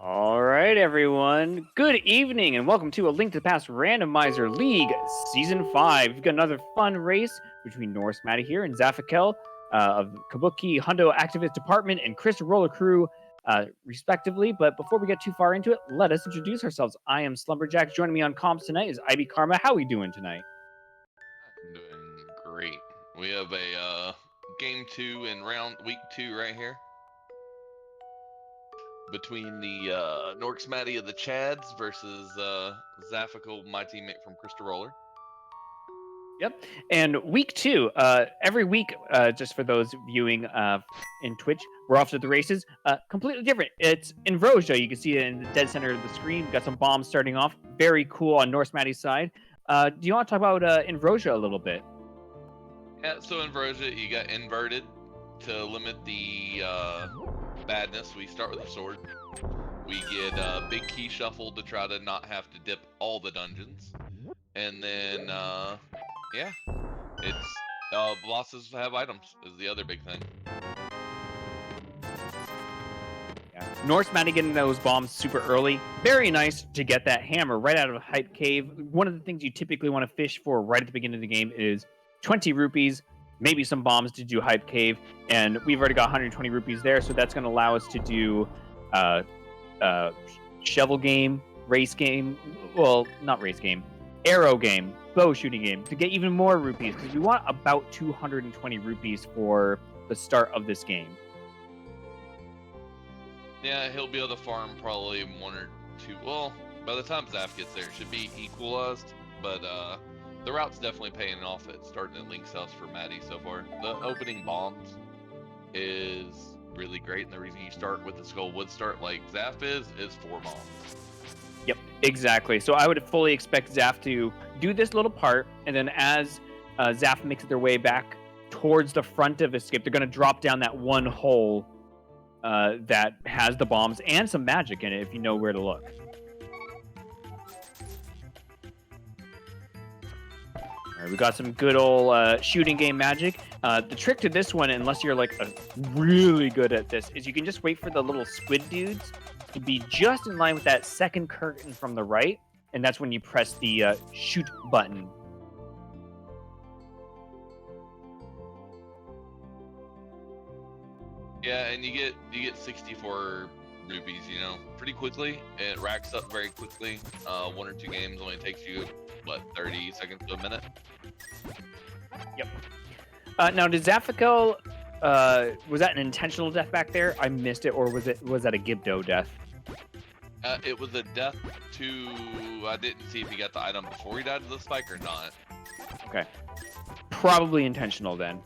All right, everyone. Good evening, and welcome to A Link to the Past Randomizer League Season 5. We've got another fun race between norskmatty here and Zaphikel of Kabuki Hundo Activist Department and Chris Roller Crew, respectively. But before we get too far into it, let us introduce ourselves. I am Slumberjack. Joining me on comms tonight is IB Karma. How are we doing tonight? I'm doing great. We have a game two in week two right here between the norskmatty of the Chads versus Zaphikel, my teammate from Krista Roller. Yep. And week two, every week, just for those viewing in Twitch, we're off to the races. Completely different. It's in Vroja. You can see it in the dead center of the screen. We've got some bombs starting off. Very cool on norskmatty's side. Do you want to talk about in Vroja a little bit? Yeah, so in Vroja, you got inverted to limit the badness. We start with a sword. We get a big key shuffle to try to not have to dip all the dungeons. And then, yeah, it's bosses have items is the other big thing. Yeah. norskmatty getting those bombs super early. Very nice to get that hammer right out of a hype cave. One of the things you typically want to fish for right at the beginning of the game is 20 rupees, maybe some bombs to do hype cave, and we've already got 120 rupees there, so that's going to allow us to do shovel game, race game, well, not race game, arrow game, bow shooting game, to get even more rupees, because we want about 220 rupees for the start of this game. Yeah, he'll be able to farm probably one or two. Well, by the time Zaph gets there, it should be equalized. But the route's definitely paying off at starting at Link's house for Maddie so far. The opening bombs is really great, and the reason you start with the Skull Wood start like Zaph is 4 bombs. Yep, exactly. So I would fully expect Zaph to do this little part, and then as Zaph makes their way back towards the front of Escape, they're going to drop down that one hole that has the bombs and some magic in it, if you know where to look. All right, we got some good old shooting game magic. The trick to this one, unless you're like really good at this, is you can just wait for the little squid dudes to be just in line with that second curtain from the right, and that's when you press the shoot button. Yeah, and you get 64 rupees, pretty quickly. It racks up very quickly. 1 or 2 games only takes you 30 seconds to a minute. Yep. Now, did Zaphikel, was that an intentional death back there? I missed it, or was that a Gibdo death? It was a death to. I didn't see if he got the item before he died to the spike or not. Okay. Probably intentional then.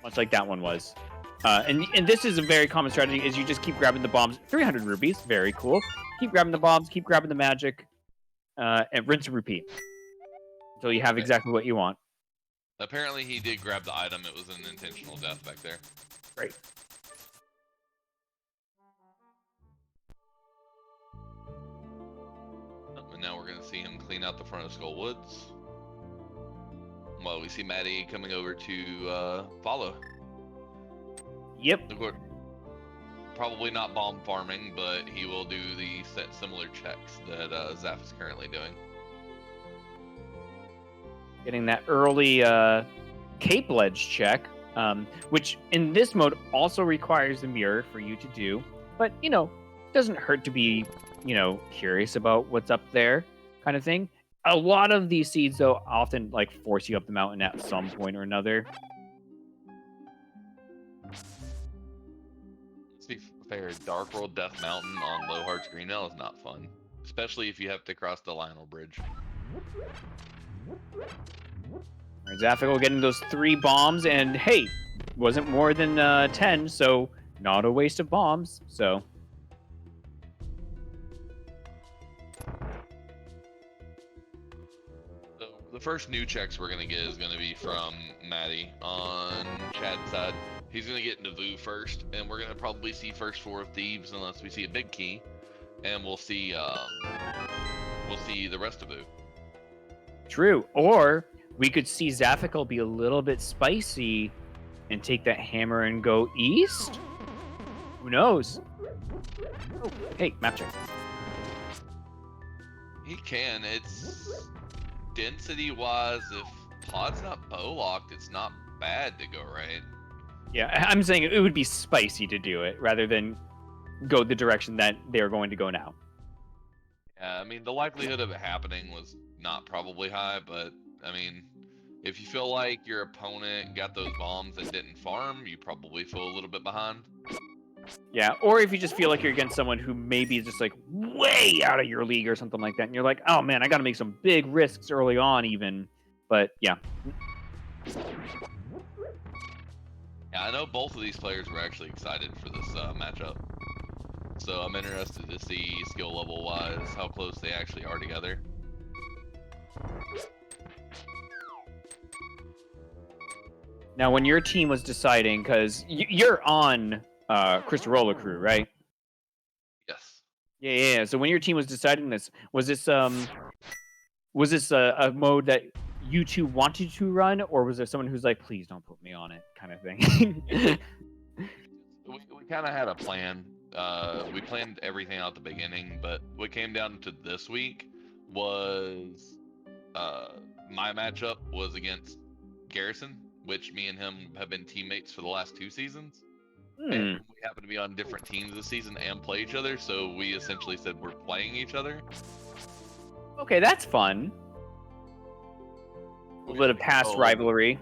Much like that one was. And this is a very common strategy, is you just keep grabbing the bombs. 300 rupees, very cool. Keep grabbing the bombs, keep grabbing the magic, and rinse and repeat. Until you have exactly what you want. Apparently he did grab the item. It was an intentional death back there. Great. And now we're going to see him clean out the front of Skull Woods. Well, we see Maddie coming over to follow. Yep. Probably not bomb farming, but he will do the similar checks that Zaph is currently doing. Getting that early cape ledge check, which in this mode also requires a mirror for you to do. But, doesn't hurt to be, curious about what's up there kind of thing. A lot of these seeds, though, often force you up the mountain at some point or another. Let's be fair, Dark World Death Mountain on low hard screen now is not fun. Especially if you have to cross the Lionel Bridge. Right, Zaphikel getting those 3 bombs, and hey, wasn't more than 10, so not a waste of bombs, so... The first new checks we're going to get is going to be from Maddie on Chad's side. He's going to get into Vu first, and we're going to probably see first 4 of Thieves unless we see a big key, and we'll see the rest of Vu. True, or we could see Zaphikel be a little bit spicy and take that hammer and go east? Who knows? Oh, hey, map check. He can. It's density-wise, if pod's not bow locked, it's not bad to go right. Yeah, I'm saying it would be spicy to do it rather than go the direction that they're going to go now. Yeah, I mean, the likelihood of it happening was not probably high, but I mean, if you feel like your opponent got those bombs and didn't farm, you probably feel a little bit behind. Yeah, or if you just feel like you're against someone who maybe is just like way out of your league or something like that, and you're like, oh man, I got to make some big risks early on, even. But yeah. Yeah, I know both of these players were actually excited for this matchup. So I'm interested to see skill level wise how close they actually are together. Now, when your team was deciding, because you're on Roller Crew, right? Yes. Yeah. So when your team was deciding this, was this a mode that you two wanted to run, or was there someone who's like, please don't put me on it, kind of thing? We kind of had a plan. We planned everything out at the beginning, but what came down to this week was my matchup was against Garrison, which me and him have been teammates for the last 2 seasons. And we happen to be on different teams this season and play each other, so we essentially said we're playing each other. Okay, that's fun. A little bit of past rivalry.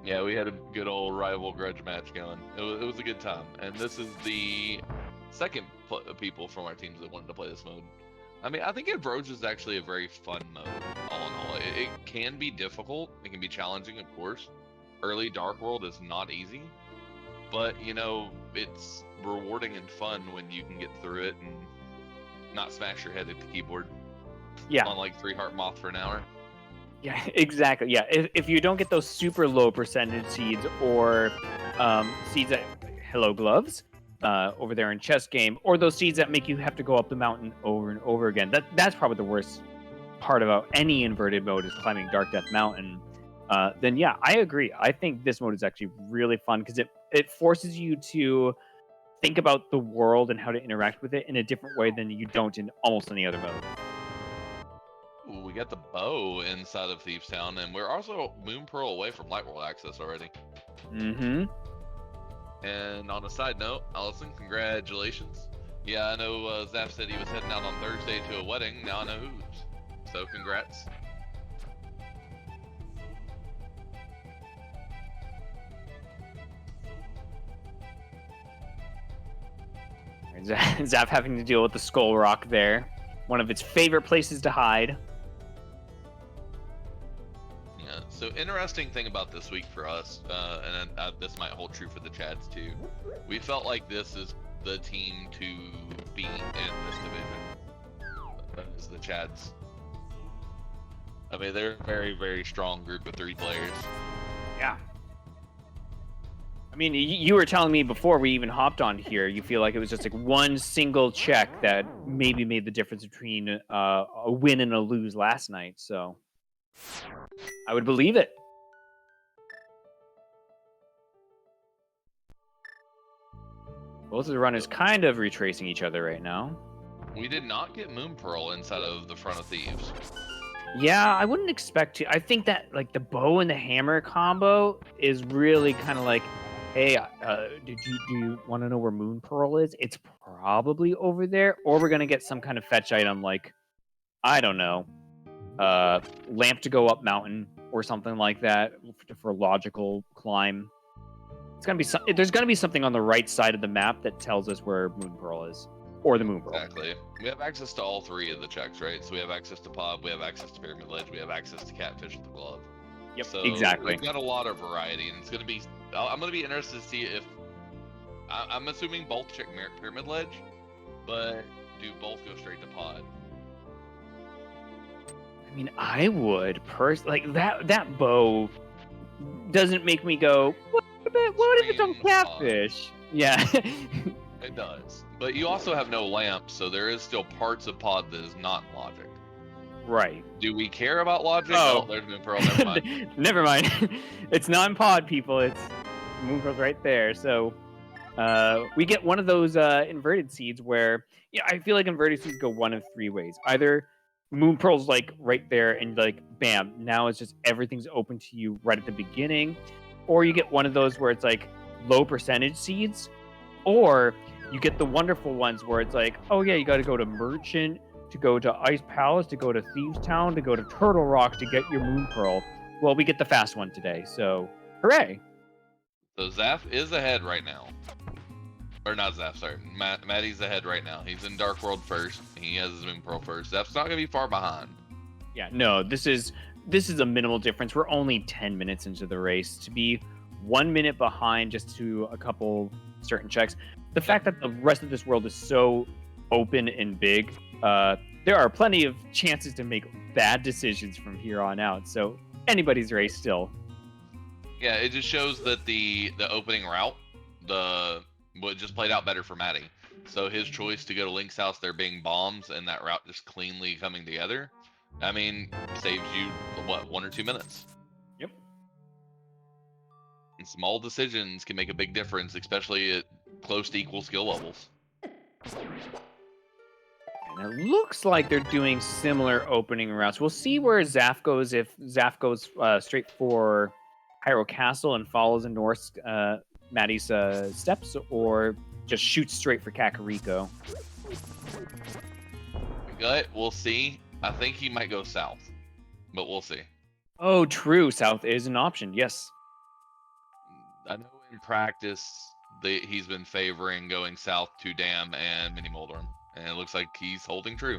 Yeah, we had a good old rival grudge match going. It was a good time. And this is the second people from our teams that wanted to play this mode. I mean, I think Ambrosia is actually a very fun mode, all in all. It can be difficult. It can be challenging, of course. Early Dark World is not easy. But, you know, it's rewarding and fun when you can get through it and not smash your head at the keyboard. Yeah. On like 3 Heart Moth for an hour. Yeah, exactly. Yeah, if you don't get those super low percentage seeds or seeds that Hello Gloves over there in chess game, or those seeds that make you have to go up the mountain over and over again. That's probably the worst part about any inverted mode is climbing Dark Death Mountain. Then yeah, I agree. I think this mode is actually really fun because it forces you to think about the world and how to interact with it in a different way than you don't in almost any other mode. Ooh, we got the bow inside of Thieves Town, and we're also Moon Pearl away from Light World access already. Mm-hmm. And on a side note, Allison, congratulations. Yeah, I know Zaph said he was heading out on Thursday to a wedding. Now I know whose. So congrats. Zaph having to deal with the Skull Rock there. One of its favorite places to hide. Yeah, so interesting thing about this week for us, and this might hold true for the Chads too. We felt like this is the team to beat in this division. That is the Chads. I mean, they're a very, very strong group of 3 players. Yeah. I mean, you were telling me before we even hopped on here, you feel like it was just like one single check that maybe made the difference between a win and a lose last night. So I would believe it. Both of the runners kind of retracing each other right now. We did not get Moon Pearl inside of the front of Thieves. Yeah, I wouldn't expect to. I think that like the bow and the hammer combo is really kind of like, hey, do you want to know where Moon Pearl is? It's probably over there, or we're gonna get some kind of fetch item like, I don't know, lamp to go up mountain or something like that for logical climb. It's gonna be there's gonna be something on the right side of the map that tells us where Moon Pearl is, or the Moon Pearl. Exactly. We have access to all 3 of the checks, right? So we have access to Pod, we have access to Pyramid Ledge, we have access to Catfish at the Glove. Yep, so exactly. We've got a lot of variety, and it's gonna be. I'm gonna be interested to see if. I'm assuming both check Pyramid Ledge, but do both go straight to Pod? I mean, I would like that bow doesn't make me go, what if it's on Catfish? Yeah. It does. But you also have no lamp, so there is still parts of Pod that is not logic. Right. Do we care about logic? Oh, there's Moon Pearl. Never mind. Never mind. It's not in Pod, people. It's Moon Pearl's right there. So we get one of those inverted seeds where I feel like inverted seeds go one of three ways. Either Moon Pearl's like right there and like bam, now it's just everything's open to you right at the beginning, or you get one of those where it's like low percentage seeds, or you get the wonderful ones where it's like, oh yeah, you got to go to Merchant, to go to Ice Palace, to go to Thieves Town, to go to Turtle Rock to get your Moon Pearl. Well, we get the fast one today, so hooray! So Zaph is ahead right now. Or not Zaph, sorry. Matty's ahead right now. He's in Dark World first. He has his Moon Pearl first. Zaph's not gonna be far behind. Yeah, no, this is a minimal difference. We're only 10 minutes into the race. To be 1 minute behind just to a couple certain checks. The fact that the rest of this world is so open and big, there are plenty of chances to make bad decisions from here on out. So anybody's race still. Yeah, it just shows that the opening route, what just played out better for Matty. So his choice to go to Link's house, there being bombs, and that route just cleanly coming together, I mean, saves you, what, 1 or 2 minutes? Yep. And small decisions can make a big difference, especially at close to equal skill levels. And it looks like they're doing similar opening routes. We'll see where Zaph goes, if Zaph goes straight for Hyrule Castle and follows in Norse Matty's steps, or just shoots straight for Kakariko. Gut, we'll see. I think he might go south, but we'll see. Oh, true. South is an option. Yes. I know in practice he's been favoring going south to Dam and Mini Moldorm, and it looks like he's holding true.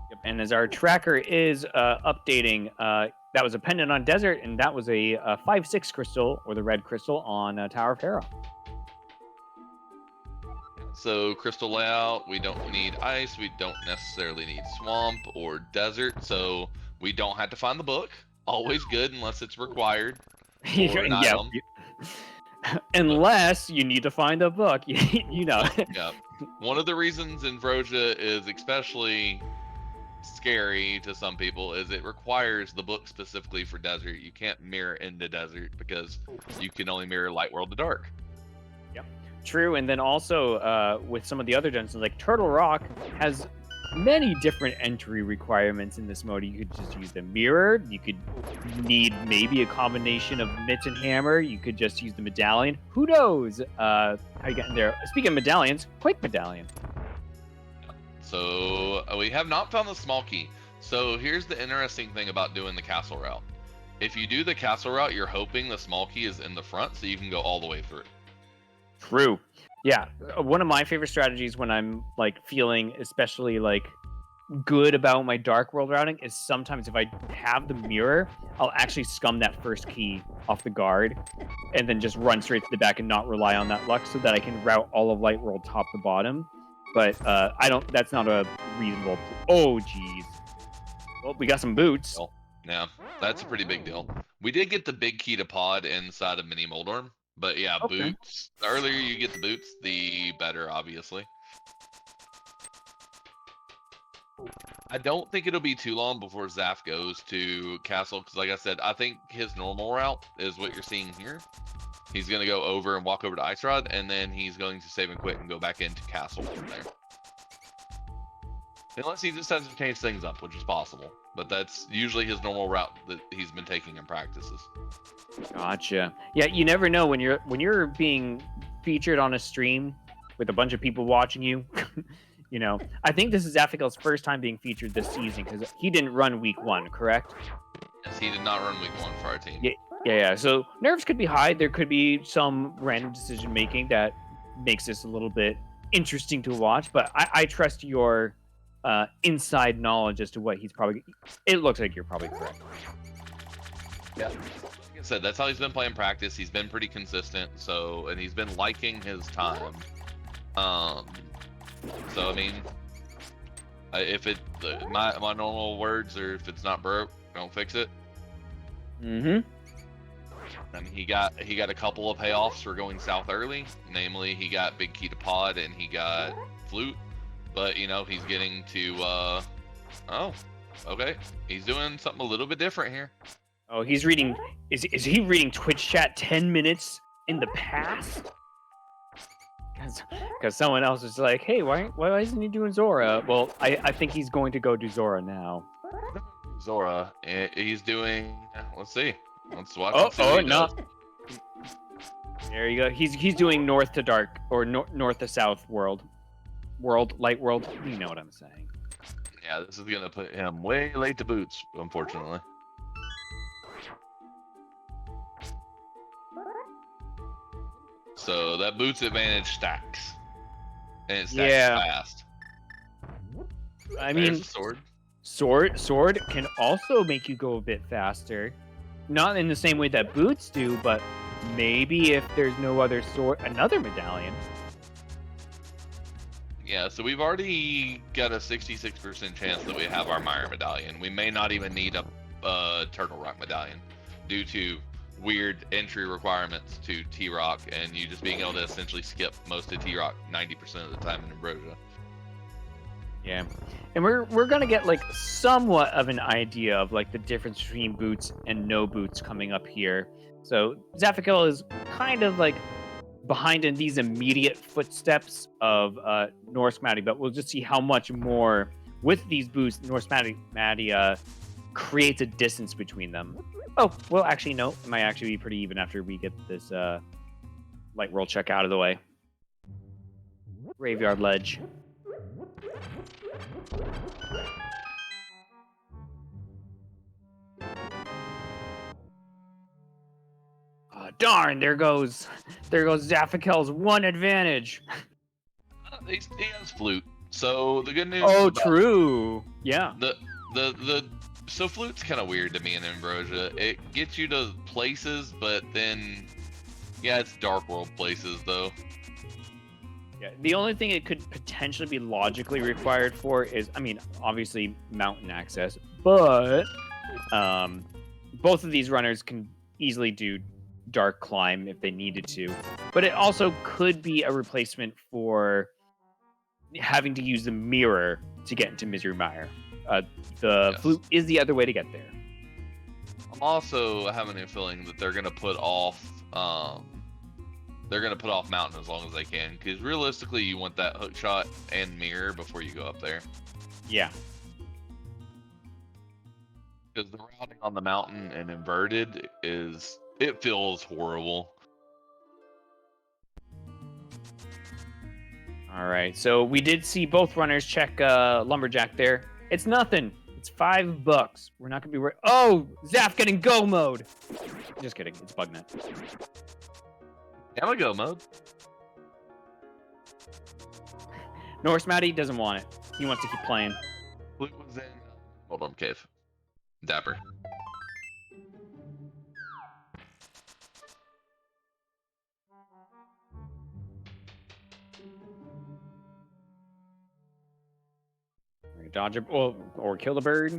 Yep. And as our tracker is updating, that was a pendant on Desert, and that was a 5-6 crystal, or the red crystal, on Tower of Hera. So crystal layout, we don't need ice, we don't necessarily need swamp or desert, so we don't have to find the book. Always good unless it's required. Yeah. Unless you need to find a book, you know. Yeah. One of the reasons Ambrosia is especially scary to some people is it requires the book specifically for desert. You can't mirror into desert because you can only mirror light world to dark. Yep. True, and then also with some of the other dungeons, like Turtle Rock has many different entry requirements in this mode. You could just use the mirror. You could need maybe a combination of mitts and hammer. You could just use the medallion. Who knows how you get in there? Speaking of medallions, Quake Medallion. So we have not found the small key. So here's the interesting thing about doing the castle route. If you do the castle route, you're hoping the small key is in the front so you can go all the way through. True. Yeah, one of my favorite strategies when I'm like feeling especially like good about my Dark World routing is sometimes if I have the mirror, I'll actually scum that first key off the guard and then just run straight to the back and not rely on that luck so that I can route all of Light World top to bottom. But I don't. That's not a reasonable. Oh, geez. Well, we got some boots. Yeah, that's a pretty big deal. We did get the big key to pod inside of Mini Moldorm, but yeah, Okay. boots. The earlier you get the boots, the better, obviously. I don't think it'll be too long before Zaph goes to Castle, because like I said, I think his normal route is what you're seeing here. He's going to go over and walk over to Ice Rod, and then he's going to save and quit and go back into Castle from there. Unless he just has to change things up, which is possible. But that's usually his normal route that he's been taking in practices. Gotcha. Yeah, you never know when you're being featured on a stream with a bunch of people watching you. You know, I think this is Zaphikel's first time being featured this season because he didn't run week 1, correct? Yes, he did not run week 1 for our team. Yeah. So nerves could be high. There could be some random decision making that makes this a little bit interesting to watch. But I trust your inside knowledge as to what he's probably. It looks like you're probably correct. Yeah. Like I said, that's how he's been playing practice. He's been pretty consistent. And he's been liking his time. So I mean, if my normal words are if it's not broke, don't fix it. Mm-hmm. I mean, he got a couple of payoffs for going south early. Namely, he got big key to pod and he got flute. But you know, he's getting to oh, okay. He's doing something a little bit different here. Oh, he's reading. Is he reading Twitch chat 10 minutes in the past. Because someone else was like, hey, why isn't he doing Zora? Well, I think he's going to go do Zora now. Zora, he's doing. Let's see. Let's watch and see Oh, what he no. does. There you go. He's doing north to dark or north to south light world. You know what I'm saying. Yeah, this is gonna put him way late to boots, unfortunately. So that boots advantage stacks, and it stacks fast. I There's mean, a sword. Sword can also make you go a bit faster. Not in the same way that boots do, but maybe if there's no other sword, another medallion. Yeah, so we've already got a 66% chance that we have our Mire medallion. We may not even need a Turtle Rock medallion due to weird entry requirements to T-Rock and you just being able to essentially skip most of T-Rock 90% of the time in Ambrosia. Yeah, and we're gonna get like somewhat of an idea of like the difference between boots and no boots coming up here. So Zaphikel is kind of like behind in these immediate footsteps of norskmatty, but we'll just see how much more with these boots norskmatty creates a distance between them. Oh, well, actually, no, it might actually be pretty even after we get this light world check out of the way. Graveyard ledge. Darn, there goes Zaphikel's one advantage. He has flute. So the good news. Oh, true. Yeah. So flute's kind of weird to me in Ambrosia. It gets you to places, but then, yeah, it's Dark World places though. Yeah. The only thing it could potentially be logically required for is, I mean, obviously mountain access, but both of these runners can easily do dark climb if they needed to. But it also could be a replacement for having to use the mirror to get into Misery Mire. The flute is the other way to get there. I'm also having a feeling that they're gonna put off mountain as long as they can, because realistically you want that hook shot and mirror before you go up there. Yeah. Because the routing on the mountain and inverted it feels horrible. All right, so we did see both runners check Lumberjack there. It's nothing. It's $5. We're not gonna be worried. Oh, Zaph getting go mode. Just kidding. It's Bugnet. I'm gonna go mode. norskmatty doesn't want it. He wants to keep playing. Flute was in hold on, cave. Dapper. Dodge it, or kill the bird.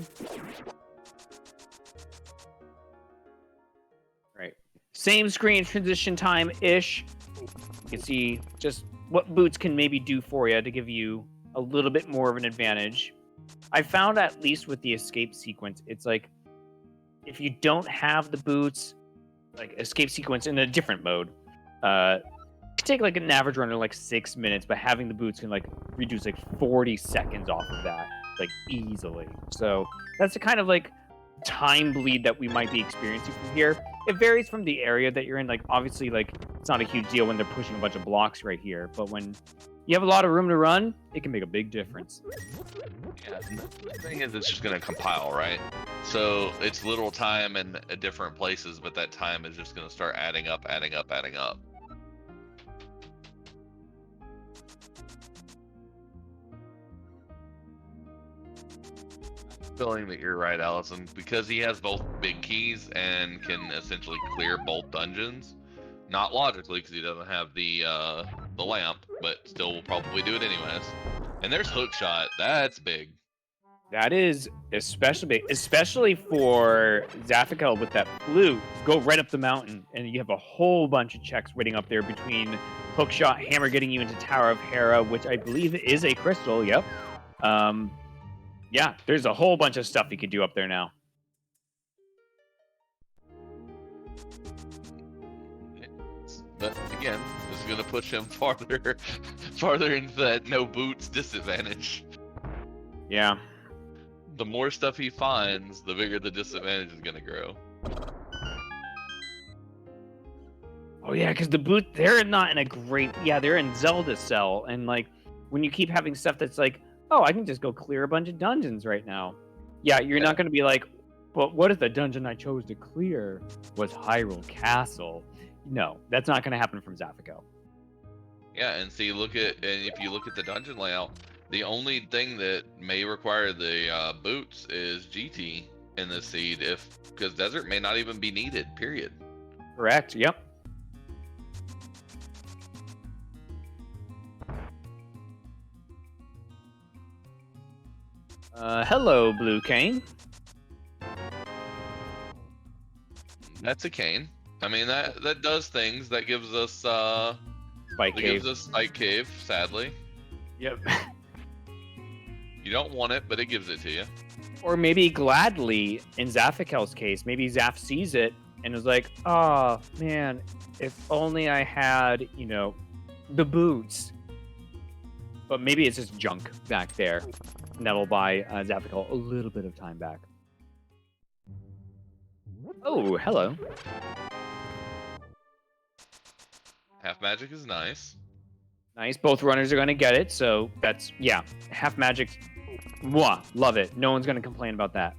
Right. Same screen transition time ish. You can see just what boots can maybe do for you to give you a little bit more of an advantage. I found at least with the escape sequence, it's like if you don't have the boots, like escape sequence in a different mode, it could take like an average runner like 6 minutes, but having the boots can like reduce like 40 seconds off of that, like easily. So that's the kind of like time bleed that we might be experiencing from here. It varies from the area that you're in. Like obviously, like it's not a huge deal when they're pushing a bunch of blocks right here, but when you have a lot of room to run, it can make a big difference. Yeah, the thing is, it's just going to compile, right? So it's little time in different places, but that time is just going to start adding up. Feeling that you're right, Allison, because he has both big keys and can essentially clear both dungeons. Not logically, because he doesn't have the lamp, but still will probably do it anyways. And there's hookshot. That's big. That is especially big, especially for Zaphikel with that flute. Go right up the mountain, and you have a whole bunch of checks waiting up there between hookshot, hammer getting you into Tower of Hera, which I believe is a crystal. Yep. Yeah, there's a whole bunch of stuff you could do up there now. But again, this is gonna push him farther, farther into that no boots disadvantage. Yeah. The more stuff he finds, the bigger the disadvantage is gonna grow. Oh yeah, because the boot, they're not in a great. Yeah, they're in Zelda Cell, and like when you keep having stuff that's like, oh, I can just go clear a bunch of dungeons right now. Yeah, you're not going to be like, but what if the dungeon I chose to clear was Hyrule Castle? No, that's not going to happen from Zaphikel. Yeah, and see, and if you look at the dungeon layout, the only thing that may require the boots is GT in the seed, because desert may not even be needed. Period. Correct. Yep. Hello, Blue Cane. That's a cane. I mean, that does things. That gives us Spike Cave. gives us Spike Cave. Sadly, Yep. you don't want it, but it gives it to you. Or maybe gladly, in Zaphikel's case, maybe Zaph sees it and is like, oh man, if only I had, the boots. But maybe it's just junk back there. And that'll buy Zaphikel a little bit of time back. Oh, hello. Half magic is nice. Nice. Both runners are going to get it. So that's, yeah. Half magic. Mwah. Love it. No one's going to complain about that.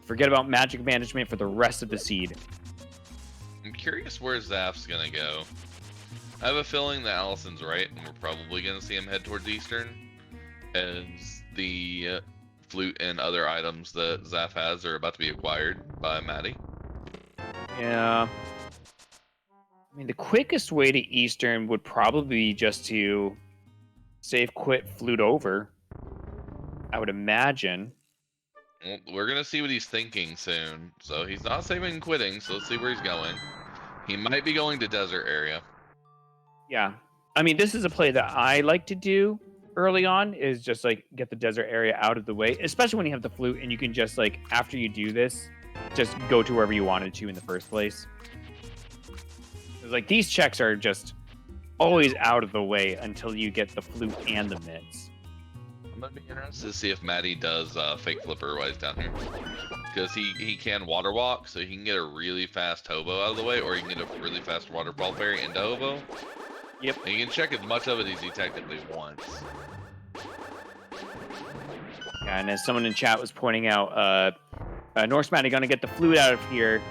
Forget about magic management for the rest of the seed. I'm curious where Zaph's gonna go. I have a feeling that Allison's right, and we're probably gonna see him head towards Eastern, as the flute and other items that Zaph has are about to be acquired by Matty. Yeah. I mean, the quickest way to Eastern would probably be just to save, quit, flute over. I would imagine. Well, we're gonna see what he's thinking soon. So he's not saving and quitting, so let's see where he's going. He might be going to desert area. Yeah. I mean, this is a play that I like to do early on, is just like get the desert area out of the way, especially when you have the flute and you can just like, after you do this, just go to wherever you wanted to in the first place. Like these checks are just always out of the way until you get the flute and the mitts. I'm gonna be interested to see if Matty does fake flipper while he's down here, because he can water walk, so he can get a really fast hobo out of the way, or he can get a really fast waterfall fairy into hobo. Yep. And he can check as much of it as he technically wants. Yeah, and as someone in chat was pointing out, norskmatty gonna get the flute out of here.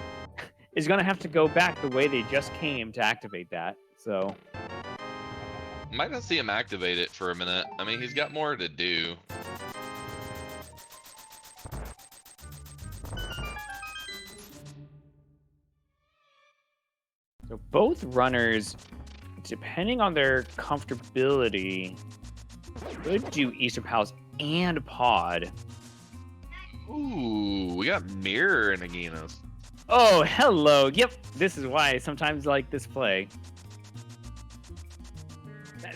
Is gonna have to go back the way they just came to activate that. So Might not see him activate it for a minute. I mean, he's got more to do. So both runners, depending on their comfortability, could do Eastern Palace and Pod. Ooh, we got Mirror and Aginas. Oh, hello. Yep, this is why I sometimes like this play.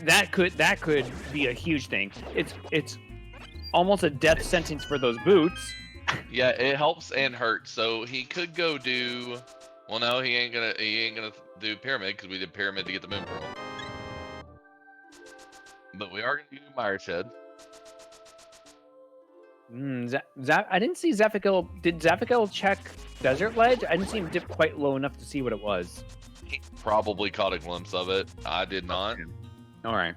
That could be a huge thing. It's almost a death sentence for those boots. Yeah, it helps and hurts. So he could go do. Well, no, he ain't gonna do pyramid, because we did pyramid to get the moon pearl. But we are gonna do Mire Shed. I didn't see Zaphikel. Did Zaphikel check Desert Ledge? I didn't see him dip quite low enough to see what it was. He probably caught a glimpse of it. I did not. All right.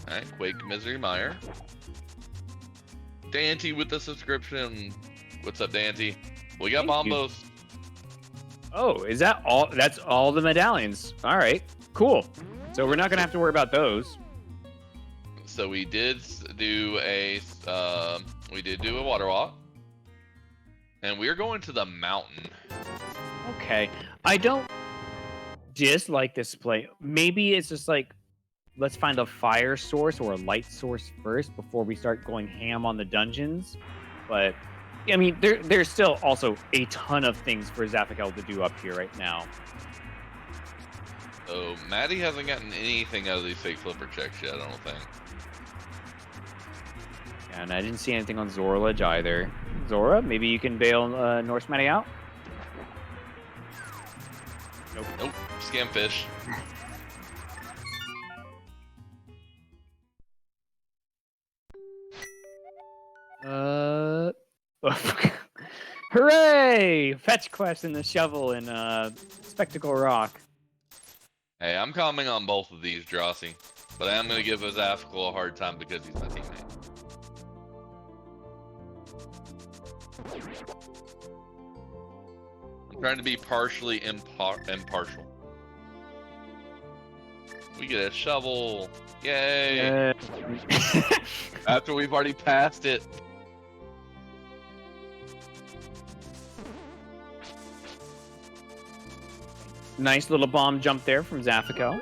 All right, Quake Misery Mire. Dante with the subscription. What's up, Dante? We got Thank you. Bombos. Oh, is that all? That's all the medallions. All right, cool. So we're not gonna have to worry about those. So we did do a water walk, and we're going to the mountain. Okay, I don't dislike this play. Maybe it's just like, let's find a fire source or a light source first before we start going ham on the dungeons. But I mean, there's still also a ton of things for Zaphikel to do up here right now. So Matty hasn't gotten anything out of these fake flipper checks yet, I don't think. And I didn't see anything on Zora Ledge either. Zora, maybe you can bail norskmatty out? Nope. Scamfish. Hooray! Fetch quest in the shovel in Spectacle Rock. Hey, I'm commenting on both of these, Drosy. But I am going to give Zaphikel a hard time because he's my teammate. I'm trying to be partially impartial. We get a shovel. Yay! After we've already passed it. Nice little bomb jump there from Zaphikel.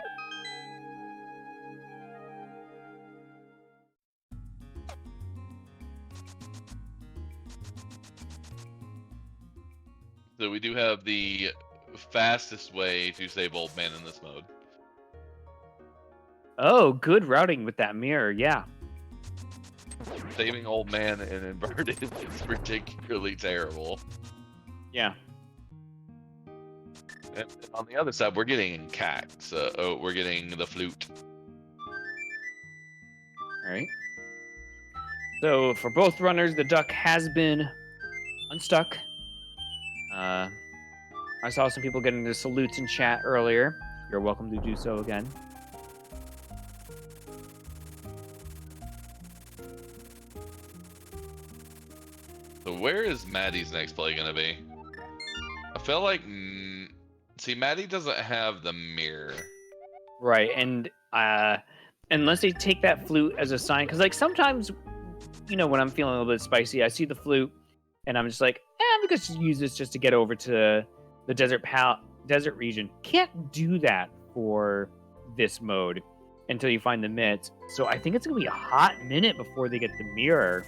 So we do have the fastest way to save Old Man in this mode. Oh, good routing with that mirror, yeah. Saving Old Man in inverted is particularly terrible. Yeah. And on the other side, we're getting cacts. We're getting the flute. All right. So for both runners, the duck has been unstuck. I saw some people getting the salutes in chat earlier. You're welcome to do so again. So where is Maddie's next play gonna be? I feel like, see, Maddie doesn't have the mirror. Right, and unless they take that flute as a sign, because like sometimes, you know, when I'm feeling a little bit spicy, I see the flute, and I'm just like, I'm gonna just use this just to get over to the desert region. Can't do that for this mode until you find the mitt. So I think it's gonna be a hot minute before they get the mirror.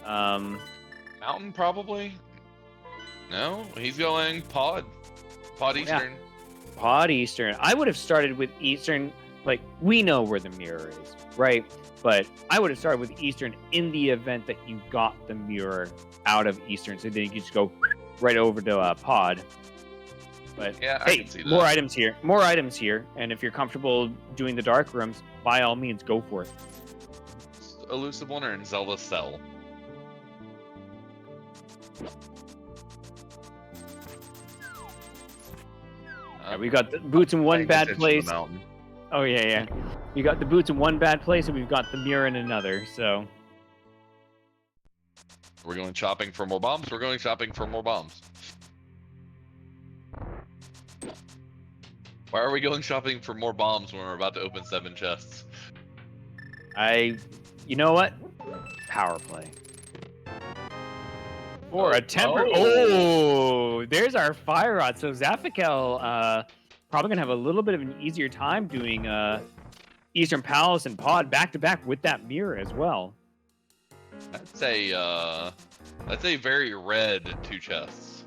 Mountain, probably? No? He's going Pod. Pod Eastern. Yeah. Pod Eastern. I would have started with Eastern. Like, we know where the mirror is, right? But I would have started with Eastern in the event that you got the mirror out of Eastern. So then you could just go right over to Pod. But yeah, hey, I can see that. More items here. More items here. And if you're comfortable doing the dark rooms, by all means, go for it. Elusive Wonder and Zelda Cell. Yeah, we got the boots in one bad place. Oh, yeah. We got the boots in one bad place, and we've got the mirror in another, so... We're going shopping for more bombs. We're going shopping for more bombs. Why are we going shopping for more bombs when we're about to open 7 chests? You know what? Power play. For a temper. Oh, there's our fire rod. So Zaphikel probably gonna have a little bit of an easier time doing Eastern Palace and Pod back to back with that mirror as well. That's a very red 2 chests.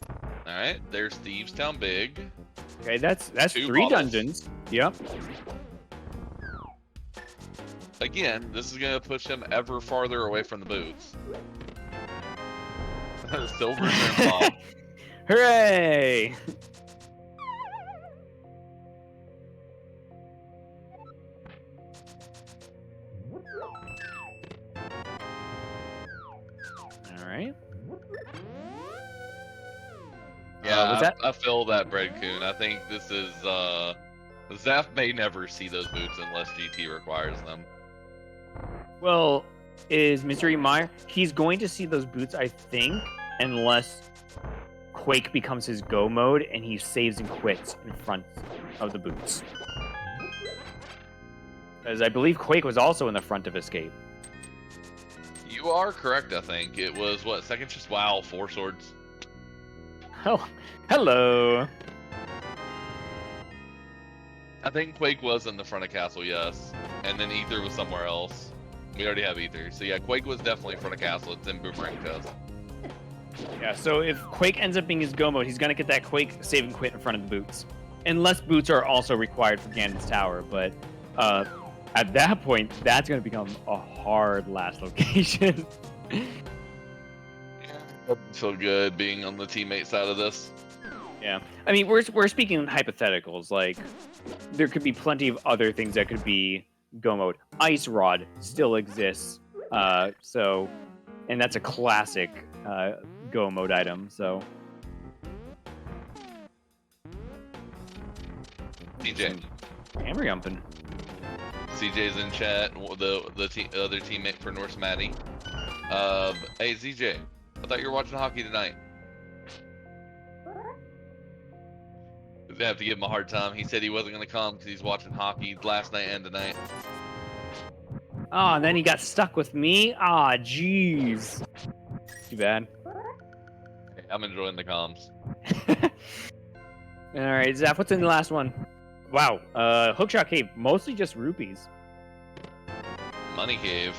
All right, there's Thieves Town Big. Okay, that's 2 3 bottles. dungeons. Yep. Again, this is gonna push him ever farther away from the boots. Silver and Bob. Hooray! All right. Yeah, what's that? I feel that, Bread Coon. I think this is Zaph may never see those boots unless GT requires them. Well, is Mystery Meyer? He's going to see those boots, I think, unless Quake becomes his go mode and he saves and quits in front of the boots. Because I believe Quake was also in the front of Escape. You are correct, I think. It was, what, second chest? Wow, 4 swords. Oh, hello. I think Quake was in the front of Castle, yes. And then Ether was somewhere else. We already have Ether. So yeah, Quake was definitely in front of Castle. It's in Boomerang Chest. Yeah, so if Quake ends up being his go mode, he's going to get that Quake save and quit in front of the boots. Unless boots are also required for Ganon's Tower. But at that point, that's going to become a hard last location. Yeah, doesn't feel good being on the teammate side of this. Yeah. I mean, we're speaking in hypotheticals. Like, there could be plenty of other things that could be go mode. Ice Rod still exists. So, and that's a classic go mode item. So, CJ. hammer jumping. CJ's in chat. The other teammate for norskmatty. Hey ZJ, I thought you were watching hockey tonight. I have to give him a hard time. He said he wasn't gonna come because he's watching hockey last night and tonight. Oh, and then he got stuck with me. Ah, jeez. Too bad. Hey, I'm enjoying the comms. All right, Zaph, what's in the last one? Wow, Hookshot Cave, mostly just rupees. Money cave.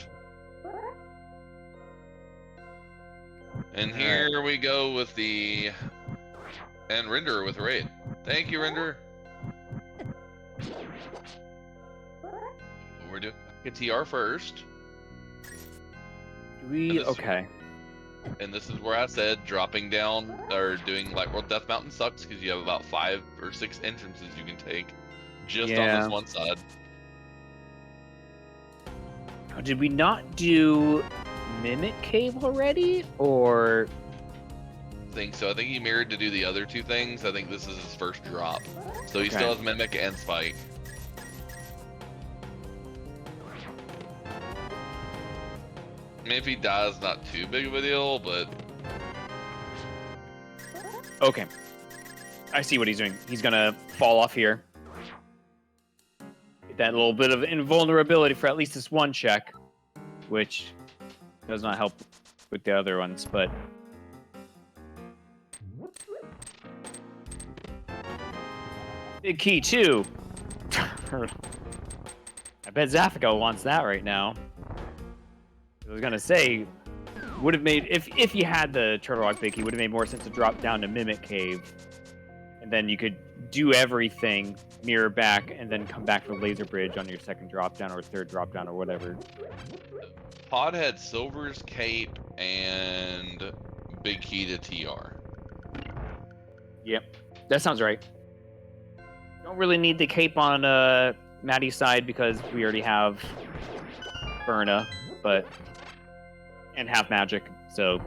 And here we go with the and Render with raid. Thank you, Render. We're doing a TR first. Okay. And this is where I said dropping down or doing like World Death Mountain sucks because you have about 5 or 6 entrances you can take just on this one side. Did we not do Mimic Cave already, or? I think so. I think he mirrored to do the other 2 things. I think this is his first drop, so he still has Mimic and Spike. I mean, if he dies, not too big of a deal, but Okay, I see what he's doing. He's gonna fall off here. Get that little bit of invulnerability for at least this one check, which does not help with the other ones, but. Big key, too. I bet Zaphikel wants that right now. I was gonna say, would have made if you had the Turtle Rock Big Key, would have made more sense to drop down to Mimic Cave, and then you could do everything, mirror back, and then come back for Laser Bridge on your second drop down or third drop down or whatever. Pod had Silver's Cape and Big Key to TR. Yep, that sounds right. Don't really need the cape on Maddie's side because we already have Burna, but and have magic, so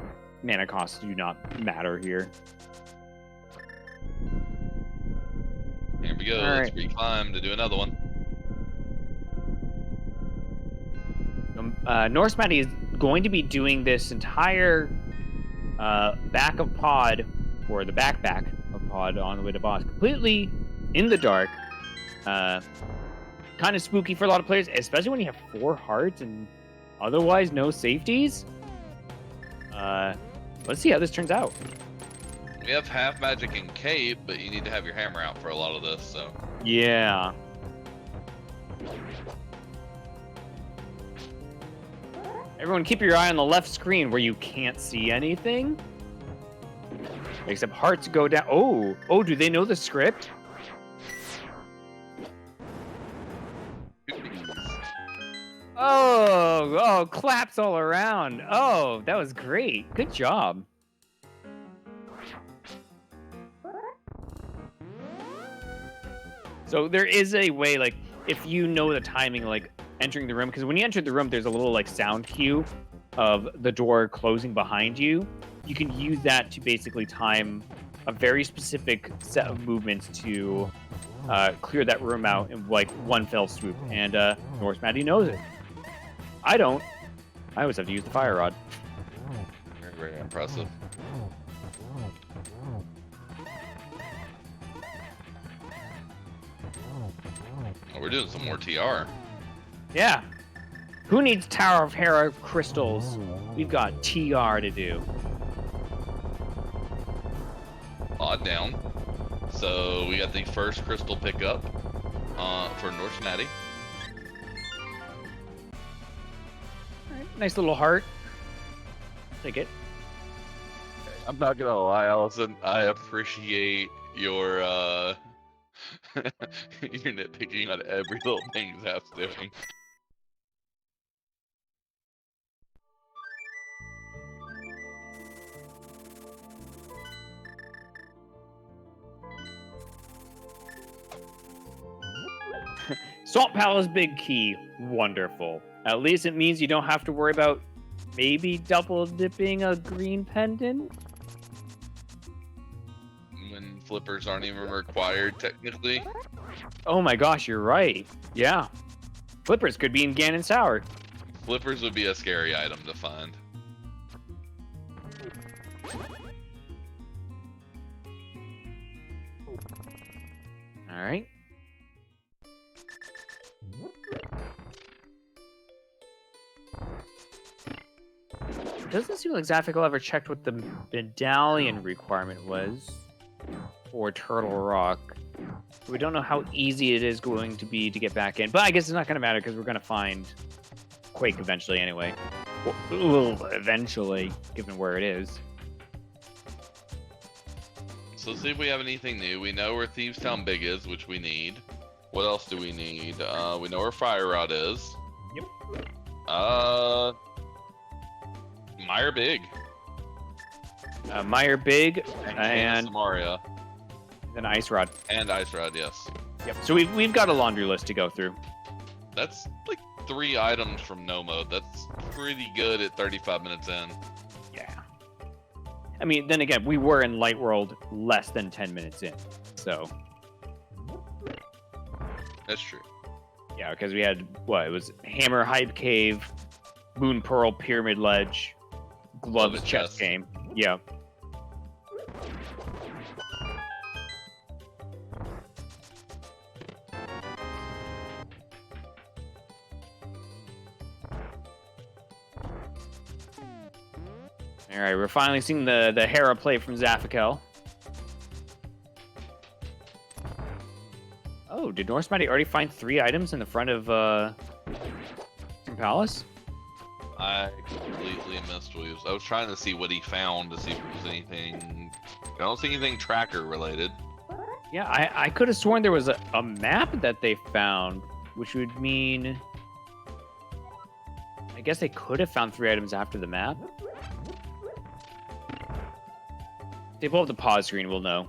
mana costs do not matter here. Here we go. All Let's right. reclimb to do another one. norskmatty is going to be doing this entire back of pod, or the back of pod on the way to boss, completely in the dark. Kind of spooky for a lot of players, especially when you have 4 hearts and otherwise no safeties. Let's see how this turns out. We have half magic and cape, but you need to have your hammer out for a lot of this, so. Yeah. Everyone keep your eye on the left screen where you can't see anything. Except hearts go down. Oh, do they know the script? Oh, claps all around. Oh, that was great. Good job. So there is a way, like, if you know the timing, like, entering the room, because when you enter the room, there's a little, like, sound cue of the door closing behind you. You can use that to basically time a very specific set of movements to clear that room out in, like, one fell swoop. And norskmatty knows it. I don't. I always have to use the fire rod. Very, very impressive. Oh, we're doing some more TR. Yeah. Who needs Tower of Hera crystals? We've got TR to do. Odd down. So we got the first crystal pickup for norskmatty. Nice little heart. Take it. I'm not gonna lie, Allison. I appreciate your your nitpicking on every little thing Zap's doing. Salt Palace Big Key. Wonderful. At least it means you don't have to worry about maybe double dipping a green pendant. When flippers aren't even required, technically. Oh my gosh, you're right. Yeah. Flippers could be in Ganon Sour. Flippers would be a scary item to find. All right. Doesn't seem like Zaphikel ever checked what the medallion requirement was for Turtle Rock. We don't know how easy it is going to be to get back in, but I guess it's not going to matter because we're going to find Quake eventually anyway. Well, eventually, given where it is. So let's see if we have anything new. We know where Thieves Town Big is, which we need. What else do we need? We know where Fire Rod is. Yep. Meyer Big. Meyer Big and Samaria. Then Ice Rod. And Ice Rod, yes. Yep. So we've got a laundry list to go through. That's like 3 items from no mode. That's pretty good at 35 minutes in. Yeah. I mean, then again, we were in Light World less than 10 minutes in, so. That's true. Yeah, because we had, what, it was Hammer Hype Cave, Moon Pearl Pyramid Ledge, Gloves Chess Game. Yeah. All right, we're finally seeing the Hera play from Zaphikel. Oh, did Norskmatty already find 3 items in the front of Palace? I completely missed what he was. I was trying to see what he found to see if there was anything. I don't see anything tracker related. Yeah, I could have sworn there was a map that they found, which would mean I guess they could have found 3 items after the map. If they pull up the pause screen, we'll know.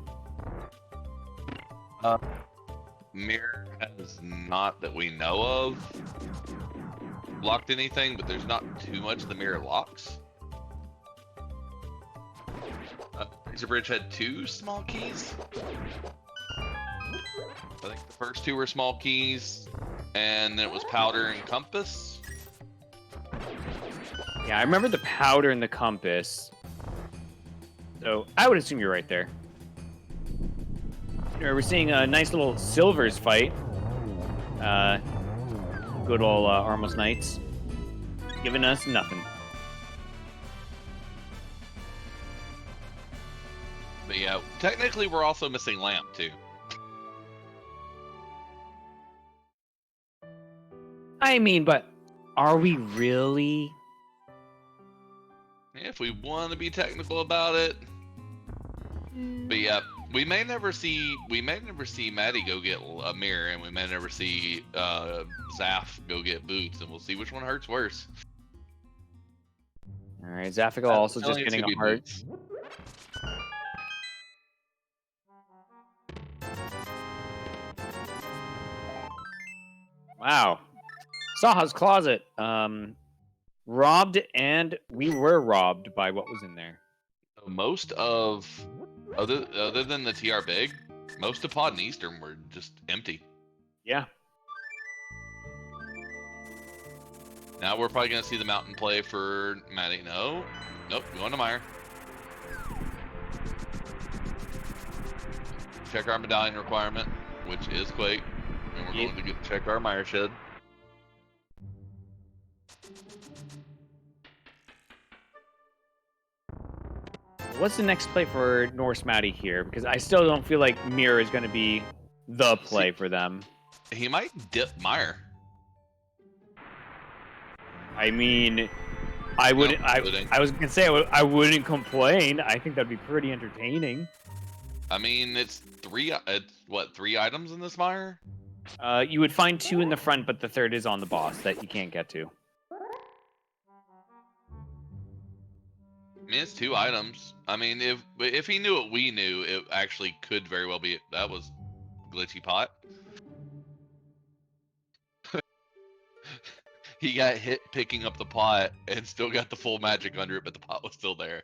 Mirror has not, that we know of, locked anything, but there's not too much the mirror locks. Razor Bridge had 2 small keys. I think the first 2 were small keys, and it was powder and compass. Yeah, I remember the powder and the compass. So I would assume you're right there. We're seeing a nice little Silvers fight. Good old Armos Knights. Giving us nothing. But yeah, technically we're also missing Lamp too. I mean, but are we really? If we want to be technical about it. But yeah, we may never see Maddie go get a mirror, and we may never see Zaph go get boots, and we'll see which one hurts worse. All right, Zaphikel also just getting a heart. Boots. Wow. Saha's closet. Robbed, and we were robbed by what was in there. Most of, other than the TR Big, most of Pod and Eastern were just empty. Yeah. Now we're probably gonna see the mountain play for Maddie. Nope, going to Meyer. Check our medallion requirement, which is Quake, and we're going to check our Meyer shed. What's the next play for Norskmatty here? Because I still don't feel like Mirror is going to be the play for them. He might dip Meyer. I mean, I would. I was gonna say I wouldn't complain. I think that'd be pretty entertaining. I mean, it's 3 items in this Meyer? You would find 2 in the front, but the 3rd is on the boss that you can't get to. I mean, it's 2 items. I mean, if he knew what we knew, it actually could very well be that was Glitchy Pot. He got hit picking up the pot and still got the full magic under it, but the pot was still there.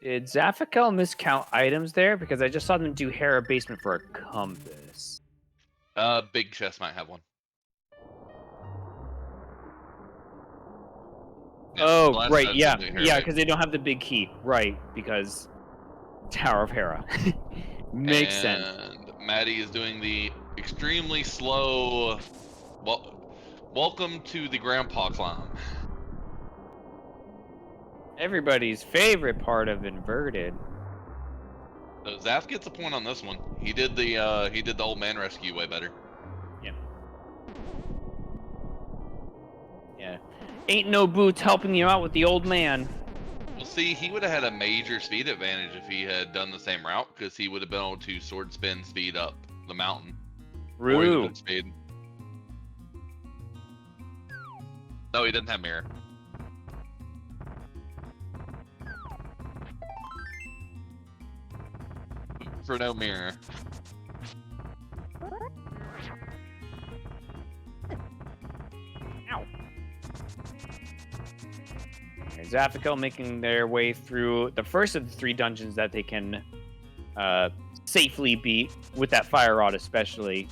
Did Zaphikel miscount items there? Because I just saw them do Hera basement for a compass. Big chest might have one. Oh, last right, time yeah. didn't do Yeah, Hera because they don't have the big key. Right, because Tower of Hera. Makes sense. And Maddie is doing the extremely slow. Welcome to the grandpa climb. Everybody's favorite part of inverted. So Zaf gets a point on this one. He did the old man rescue way better. Yeah. Yeah. Ain't no boots helping you out with the old man. Well, see, he would have had a major speed advantage if he had done the same route, because he would have been able to sword spin speed up the mountain. Or he would have speed. No, he didn't have mirror. For no mirror. Ow. Zaphikel making their way through the first of the 3 dungeons that they can safely beat, with that fire rod especially.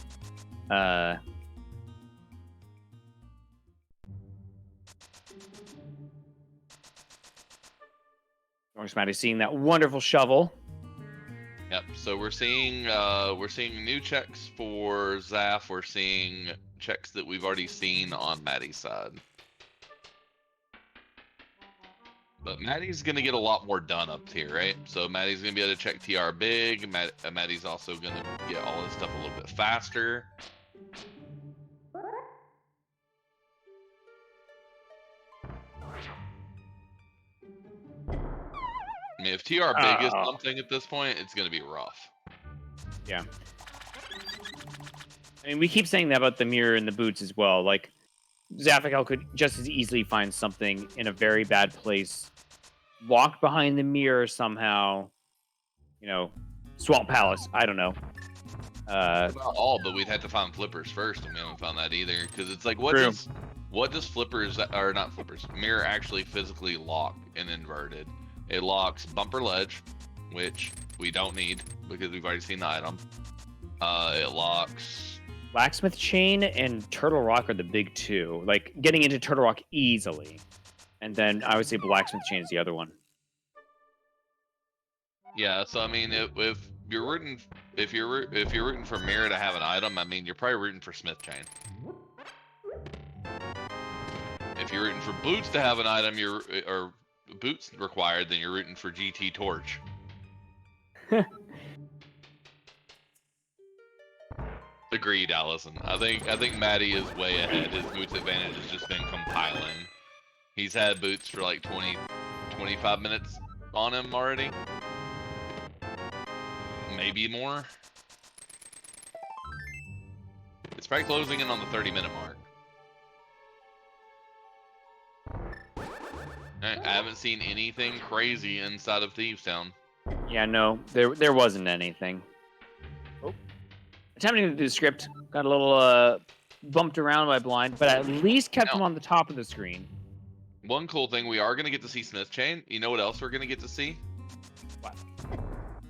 Norskmatty seeing that wonderful shovel. Yep. So we're seeing new checks for Zaf. We're seeing checks that we've already seen on Maddie's side. But Maddie's gonna get a lot more done up here, right? So Maddie's gonna be able to check TR big. Maddie's also gonna get all this stuff a little bit faster. I mean, if TR big is something at this point, it's gonna be rough. Yeah. I mean, we keep saying that about the mirror and the boots as well. Like, Zaphikel could just as easily find something in a very bad place, walk behind the mirror somehow, you know, Swamp Palace. I don't know. Not all, but we'd have to find flippers first, and we haven't found that either. Because it's like, what does flippers, or not flippers, mirror actually physically lock in inverted? It locks bumper ledge, which we don't need because we've already seen the item. It locks Blacksmith Chain and Turtle Rock are the big 2. Like, getting into Turtle Rock easily. And then I would say Blacksmith Chain is the other one. Yeah, so I mean, if you're rooting for mirror to have an item, I mean, you're probably rooting for Smith Chain. If you're rooting for boots to have an item, or boots required, then you're rooting for GT Torch. Agreed, Allison. I think Maddie is way ahead. His boots advantage has just been compiling. He's had boots for like 25 minutes on him already. Maybe more. It's probably closing in on the 30-minute mark. I haven't seen anything crazy inside of Thieves Town. Yeah, no, there wasn't anything. Oh. Attempting to do the script, got a little bumped around by blind, but at least kept him on the top of the screen. One cool thing, we are going to get to see Smith Chain. You know what else we're going to get to see? What?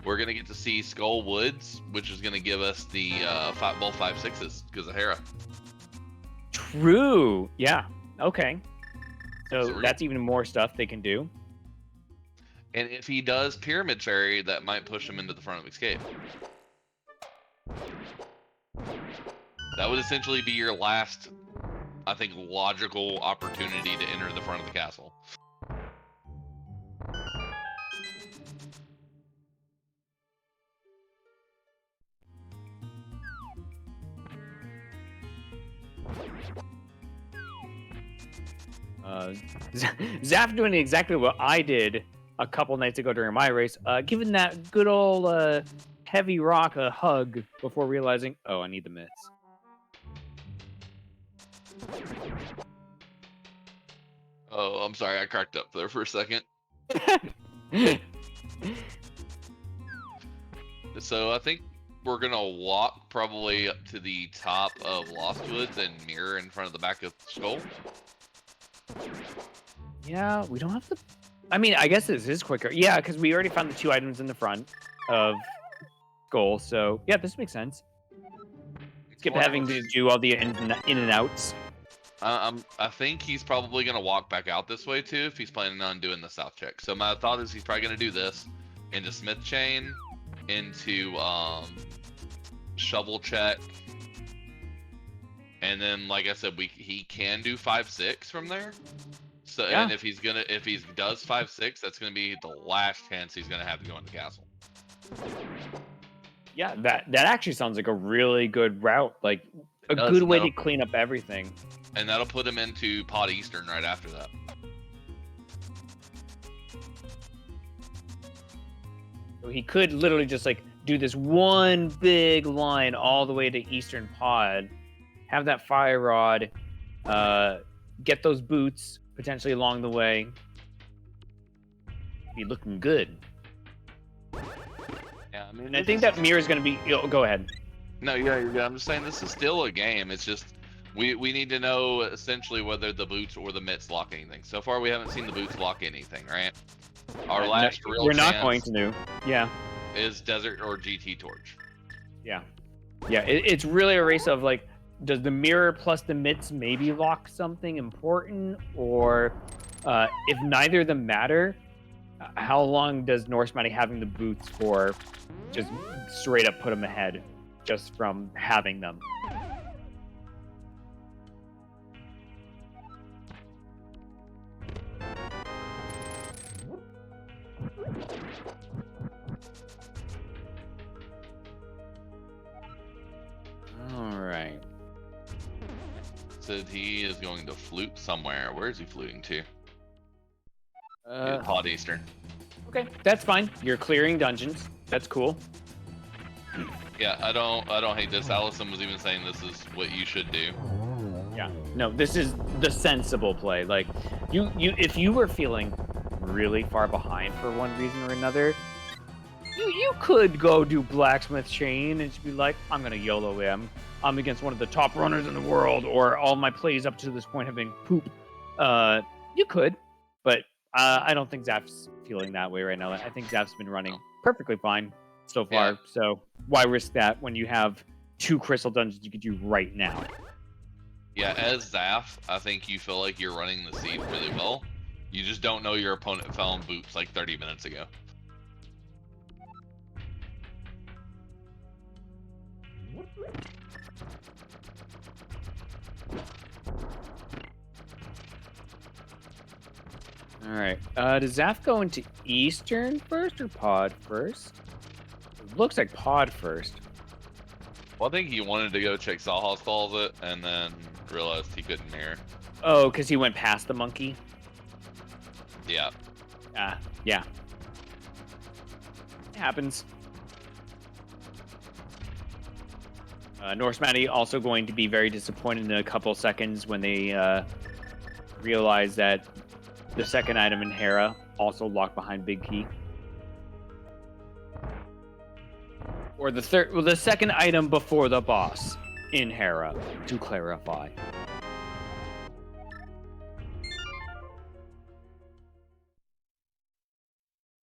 We're going to get to see Skull Woods, which is going to give us the both 5/6s because of Hera. True. Yeah. Okay. So that's even more stuff they can do. And if he does Pyramid Fairy, that might push him into the front of Escape. That would essentially be your last, I think, logical opportunity to enter the front of the castle. Zaf doing exactly what I did a couple nights ago during my race, giving that good old heavy rock a hug before realizing, oh, I need the myths. Oh, I'm sorry, I cracked up there for a second. So I think we're gonna walk probably up to the top of Lost Woods and mirror in front of the back of Skull. Yeah, we don't have to. I mean, I guess this is quicker. Yeah, because we already found the 2 items in the front of Skull. So yeah, this makes sense. Skip having to do all the in and outs. I think he's probably gonna walk back out this way too if he's planning on doing the south check. So my thought is he's probably gonna do this into Smith Chain, into shovel check, and then like I said, he can do 5-6 from there. So Yeah. and if he does 5-6, that's gonna be the last chance he's gonna have to go into castle. Yeah, that actually sounds like a really good route. Like a does, good way to clean up everything. And that'll put him into Pod Eastern right after that. So he could literally just like do this one big line all the way to Eastern Pod, have that fire rod, get those boots potentially along the way. Be looking good. Yeah, I mean, And I think that mirror is going to be. Go ahead. No, yeah, you're good. I'm just saying this is still a game. It's just we need to know essentially whether the boots or the mitts lock anything. So far, we haven't seen the boots lock anything, right? Our last real We're not chance going to know. Yeah. is Desert or GT Torch. Yeah. Yeah. It's really a race of like, does the mirror plus the mitts maybe lock something important, or if neither of them matter, how long does norskmatty having the boots for just straight up put them ahead just from having them? All right. Said he is going to flute somewhere. Where is he fluting to? Uh, Pod Eastern. Okay, that's fine. You're clearing dungeons. That's cool. Yeah, I don't hate this. Allison was even saying this is what you should do. Yeah. No, this is the sensible play. Like, you if you were feeling really far behind for one reason or another, you could go do blacksmith chain and just be like, I'm gonna YOLO him. I'm against one of the top runners in the world, or all my plays up to this point have been poop. You could, but I don't think Zaph's feeling that way right now. I think Zaph's been running perfectly fine so far. Yeah. So why risk that when you have 2 crystal dungeons you could do right now? Yeah, as Zaph, I think you feel like you're running the seed really well. You just don't know your opponent fell in boots like 30 minutes ago. All right. Does Zaph go into Eastern first or Pod first? It looks like Pod first. Well, I think he wanted to go check Saha's closet and then realized he couldn't mirror. Oh, because he went past the monkey? Yeah. Yeah. It happens. norskmatty also going to be very disappointed in a couple seconds when they realize that the second item in Hera also locked behind Big Key. Or the second item before the boss in Hera, to clarify.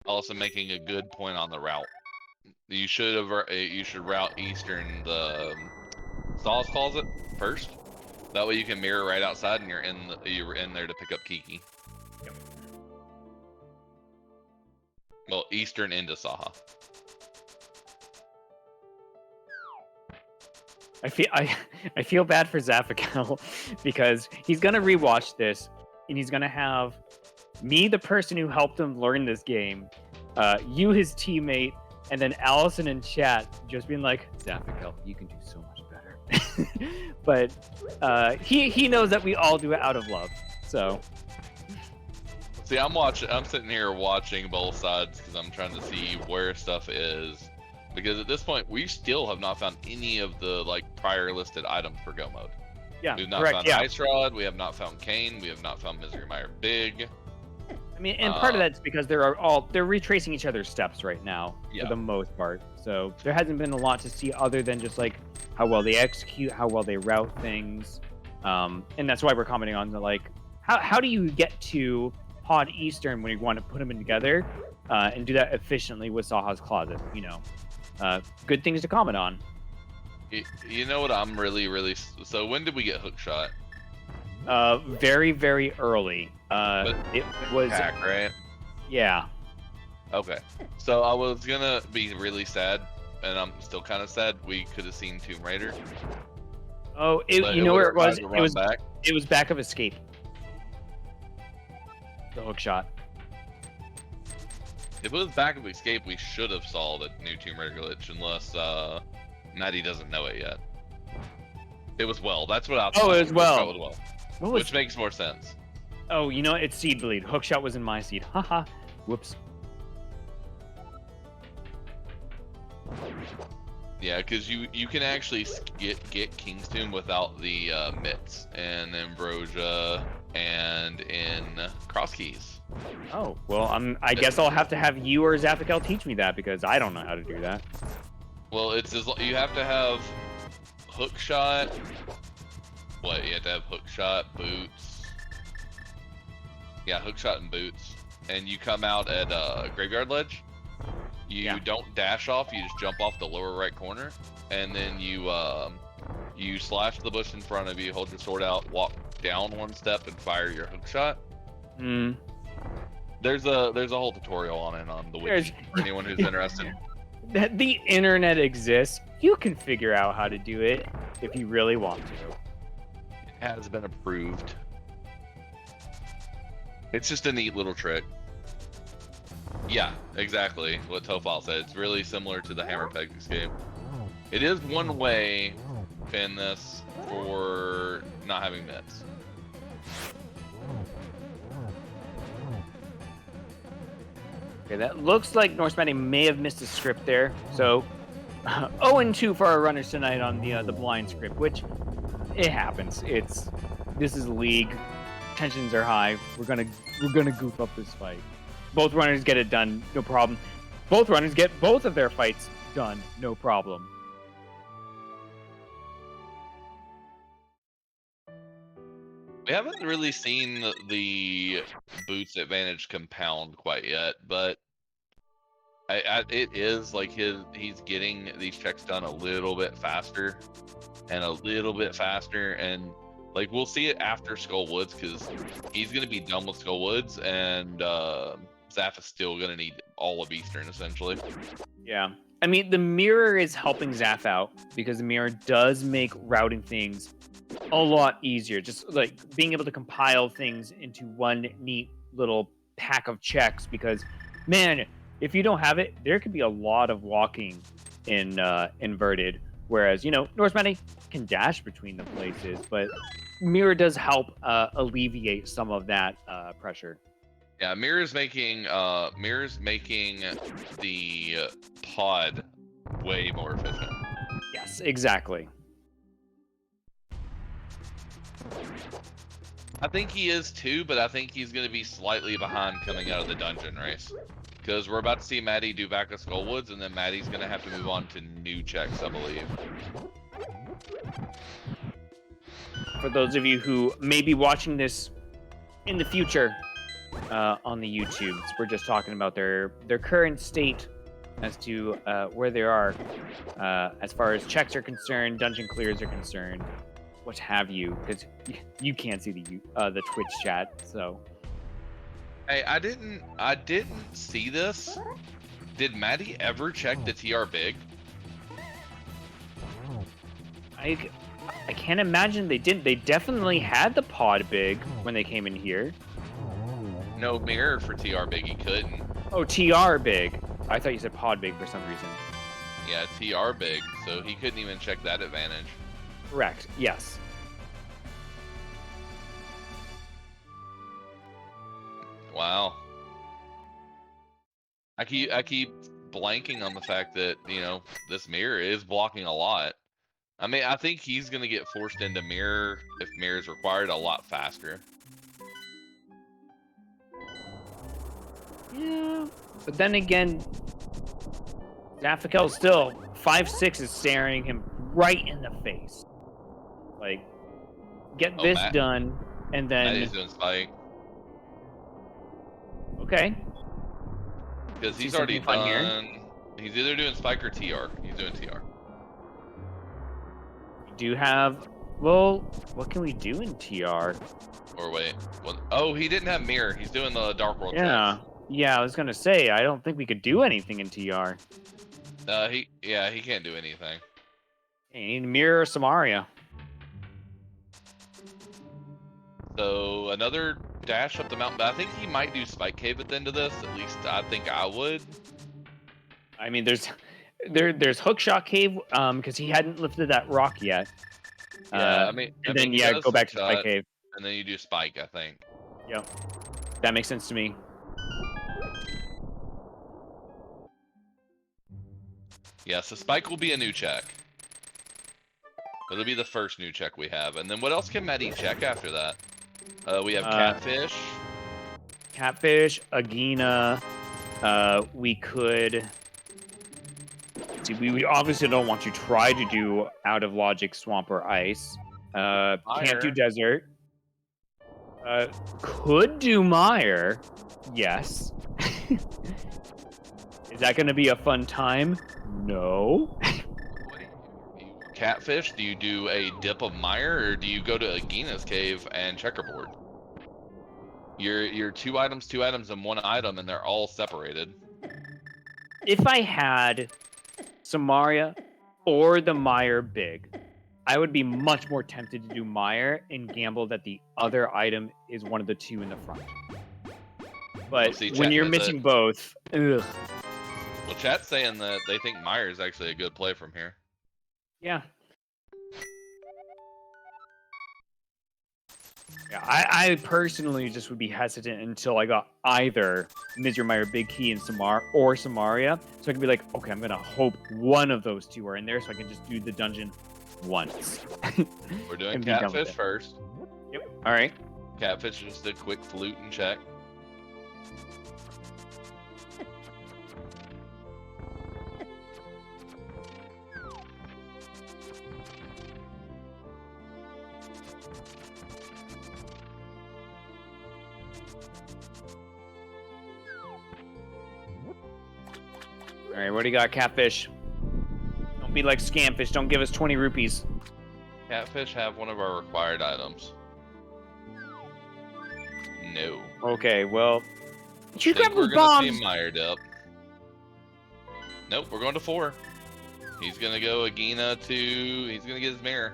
Also making a good point on the route. You should route Eastern the Saul's closet first. That way you can mirror right outside and you're in there to pick up Kiki. Yep. Well, Eastern into Saha. I feel bad for Zaphikel because he's gonna rewatch this and he's gonna have me, the person who helped him learn this game, you, his teammate, and then Allison in chat just being like, Zaphikel, you can do so much better. But he knows that we all do it out of love. So see, I'm sitting here watching both sides because I'm trying to see where stuff is. Because at this point, we still have not found any of the prior listed items for Go Mode. Yeah, We've not correct, found yeah. Ice Rod, we have not found Kane, we have not found Misery Mire Big. I mean, and part of that's because they're retracing each other's steps right now for Yeah. the most part. So there hasn't been a lot to see other than just like how well they execute, how well they route things, and that's why we're commenting on the like how do you get to Pod Eastern when you want to put them in together and do that efficiently with Saha's Closet. Good things to comment on. You know what I'm really so when did we get hook shot? Very very early. But It was pack, right? yeah. Okay. So I was gonna be really sad, and I'm still kind of sad. We could have seen Tomb Raider, Oh, but you it know would where have it was? tried to run back. It was back of escape. The hook shot. If it was back of escape, we should have saw the new Tomb Raider glitch, unless Maddie doesn't know it yet. It was well. That's what I thought. Oh, it was well. It was What was? which makes more sense. Oh, you know what? It's seed bleed. Hookshot was in my seed. Haha. Whoops. Yeah, because you can actually get King's Tomb without the mitts and Ambrosia and in cross keys. Oh, well, I guess I'll have to have you or Zaphikel teach me that because I don't know how to do that. Well, you have to have hook shot. What, you have to have hook shot, boots. Yeah, hook shot and boots. And you come out at Graveyard Ledge. You don't dash off, you just jump off the lower right corner. And then you slash the bush in front of you, hold your sword out, walk down one step, and fire your hook shot. Hmm. There's a whole tutorial on it on the wiki for anyone who's interested. The internet exists. You can figure out how to do it if you really want to. It has been approved. It's just a neat little trick. Yeah, exactly what Tofal said. It's really similar to the Hammer Peg escape. It is one way in this for not having mitts. Okay, that looks like norskmatty may have missed a script there. So 0-2 for our runners tonight on the blind script, which it happens. This is league. Tensions are high. We're gonna goof up this fight. Both runners get it done, no problem. Both runners get both of their fights done, no problem. We haven't really seen the boots advantage compound quite yet, but it is like he's getting these checks done a little bit faster and a little bit faster, and like we'll see it after Skull Woods because he's gonna be done with Skull Woods, and Zaph is still gonna need all of Eastern essentially. Yeah. I mean, the mirror is helping Zaph out because the mirror does make routing things a lot easier. Just like being able to compile things into one neat little pack of checks because, man, if you don't have it, there could be a lot of walking in inverted. Whereas, norskmatty can dash between the places, but mirror does help alleviate some of that pressure. Yeah, Mirror's making the pod way more efficient. Yes, exactly. I think he is too, but I think he's going to be slightly behind coming out of the dungeon race. Because we're about to see Maddie do back of Skullwoods, and then Maddie's going to have to move on to new checks, I believe. For those of you who may be watching this in the future on the YouTubes, we're just talking about their current state as to where they are as far as checks are concerned, dungeon clears are concerned, what have you, because you can't see the Twitch chat, so. Hey, I didn't see this. Did Maddie ever check the TR big? I can't imagine they didn't. They definitely had the pod big when they came in here. No mirror for TR big, he couldn't. Oh, TR big. I thought you said pod big for some reason. Yeah, TR big, so he couldn't even check that advantage. Correct, yes. Wow. I keep blanking on the fact that, this mirror is blocking a lot. I mean, I think he's going to get forced into mirror if mirror is required a lot faster. Yeah, but then again, Zaphikel still 5'6" is staring him right in the face. Like, get Oh, this done, and Matty's then doing spike. okay. Because See he's already something fun here. done. He's either doing spike or TR. He's doing TR. We do have. Well, what can we do in TR? Or wait. What? Oh, he didn't have mirror. He's doing the Dark World Yeah, yeah. I was gonna say I don't think we could do anything in TR. He can't do anything. Hey, mirror Samaria. So another dash up the mountain, but I think he might do Spike Cave at the end of this. At least I think I would. I mean, there's Hookshot Cave, because he hadn't lifted that rock yet. Yeah, And then he yeah, does go back to Spike Hookshot, Cave. and then you do Spike, I think. Yep, that makes sense to me. Yeah, so Spike will be a new check. It'll be the first new check we have. And then what else can Matty check after that? We have Catfish. Catfish, Agina. We could. See, we obviously don't want to try to do out of logic swamp or ice. Can't do Mire. desert. Could do mire. Yes. Is that going to be a fun time? No. Catfish, do you do a dip of mire, or do you go to Agina's cave and checkerboard? You're two items, and one item, and they're all separated. If I had Samaria or the mire big, I would be much more tempted to do mire and gamble that the other item is one of the two in the front. But see, when you're missing both, ugh. Well, chat's saying that they think mire is actually a good play from here. Yeah. Yeah, I personally just would be hesitant until I got either Mizrameyer Big Key and Samaria. So I can be like, okay, I'm going to hope one of those two are in there so I can just do the dungeon once. We're doing Catfish first. Yep. All right. Catfish is just a quick flute and check. All right, what do you got, Catfish? Don't be like Scamfish. Don't give us 20 rupees. Catfish have one of our required items. No. Okay, well, I think we're gonna see Mire dip. Nope, we're going to 4. He's gonna go Agina to. He's gonna get his mirror.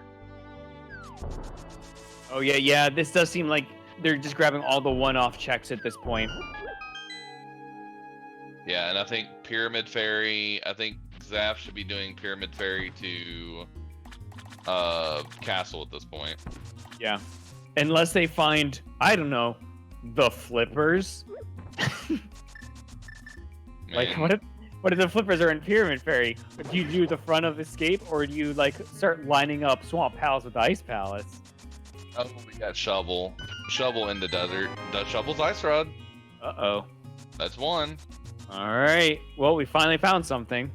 Oh yeah. This does seem like they're just grabbing all the one-off checks at this point. Yeah, and I think Pyramid Fairy. I think Zaph should be doing Pyramid Fairy to Castle at this point. Yeah, unless they find, I don't know, the flippers. Like what if the flippers are in Pyramid Fairy? Do you do the front of Escape, or do you like start lining up Swamp Palace with Ice Palace? Oh, we got Shovel. Shovel in the desert. The Shovel's Ice Rod. Uh-oh. That's one. All right. Well, we finally found something.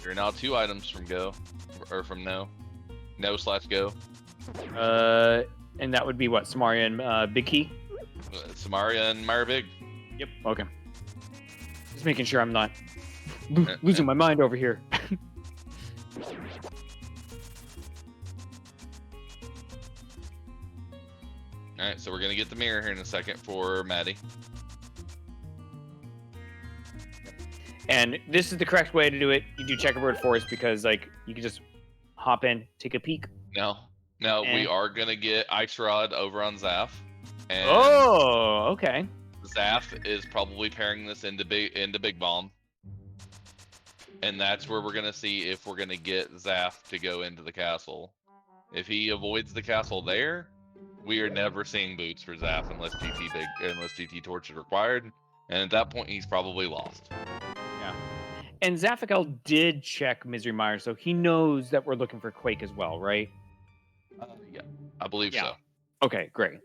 You're now 2 items from go. Or from no. No/go. And that would be what? Samaria and Big Key? Samaria and Mire Big. Yep. Okay. Just making sure I'm not losing my mind over here. Alright, so we're gonna get the mirror here in a second for Matty. And this is the correct way to do it. You do checkerboard forest because like you can just hop in, take a peek. No, we are gonna get Ice Rod over on Zaph. And oh, okay. Zaph is probably pairing this into Big Bomb. And that's where we're gonna see if we're gonna get Zaph to go into the castle. If he avoids the castle there, we are never seeing boots for Zaph unless GT Torch is required. And at that point, he's probably lost. Yeah. And Zaphikel did check Misery Mire, so he knows that we're looking for Quake as well, right? Yeah, I believe so. Okay, great.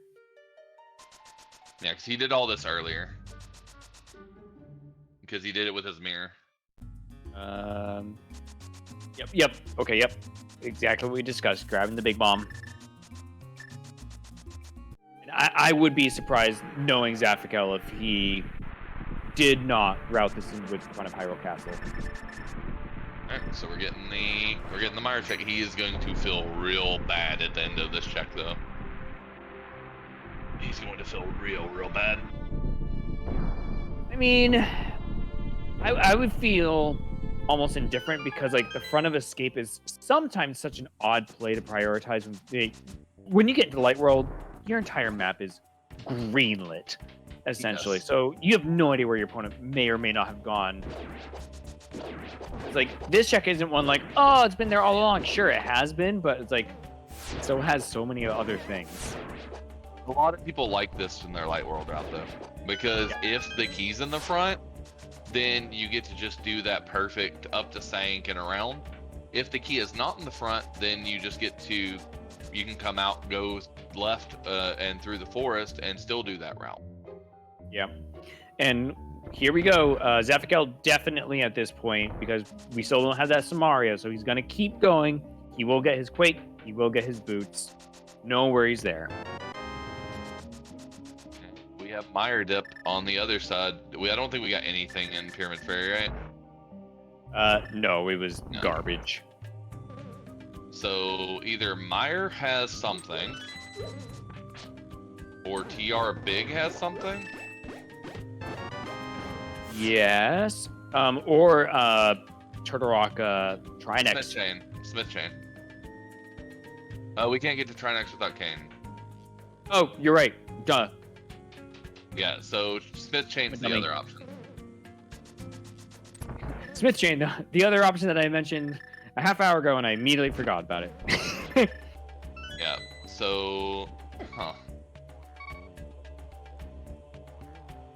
Yeah, because he did all this earlier. because he did it with his mirror. Yep. Okay, yep. Exactly what we discussed. Grabbing the big bomb. And I would be surprised knowing Zaphikel if he did not route this in front of Hyrule Castle. Alright, so we're getting the Meyer check. He is going to feel real bad at the end of this check, though. He's going to feel real bad. I mean, I would feel almost indifferent because like the front of Escape is sometimes such an odd play to prioritize. When you get into the Light World, your entire map is greenlit, essentially. Yes. So you have no idea where your opponent may or may not have gone. It's like, this check isn't one like, oh, it's been there all along. Sure, it has been, but it's like, so it has so many other things. A lot of people like this in their Light World route, though, because if the key's in the front, then you get to just do that perfect up to Sank and around. If the key is not in the front, then you just get to, you can come out, go left and through the forest and still do that route. Yeah. And here we go. Zaphikel definitely at this point, because we still don't have that Samaria, so he's going to keep going. He will get his Quake. He will get his boots. No worries there. We have Meyer Dip on the other side. I don't think we got anything in Pyramid Ferry, right? No, it was garbage. So either Meyer has something, or TR Big has something. Yes. Or Turtle Rock Trinex. Smith Chain. We can't get to Trinex without Kane. Oh, you're right. Duh. Yeah, so Smith Chain's the other option. Smith Chain, the other option that I mentioned a half hour ago, and I immediately forgot about it. Yeah, so... Huh.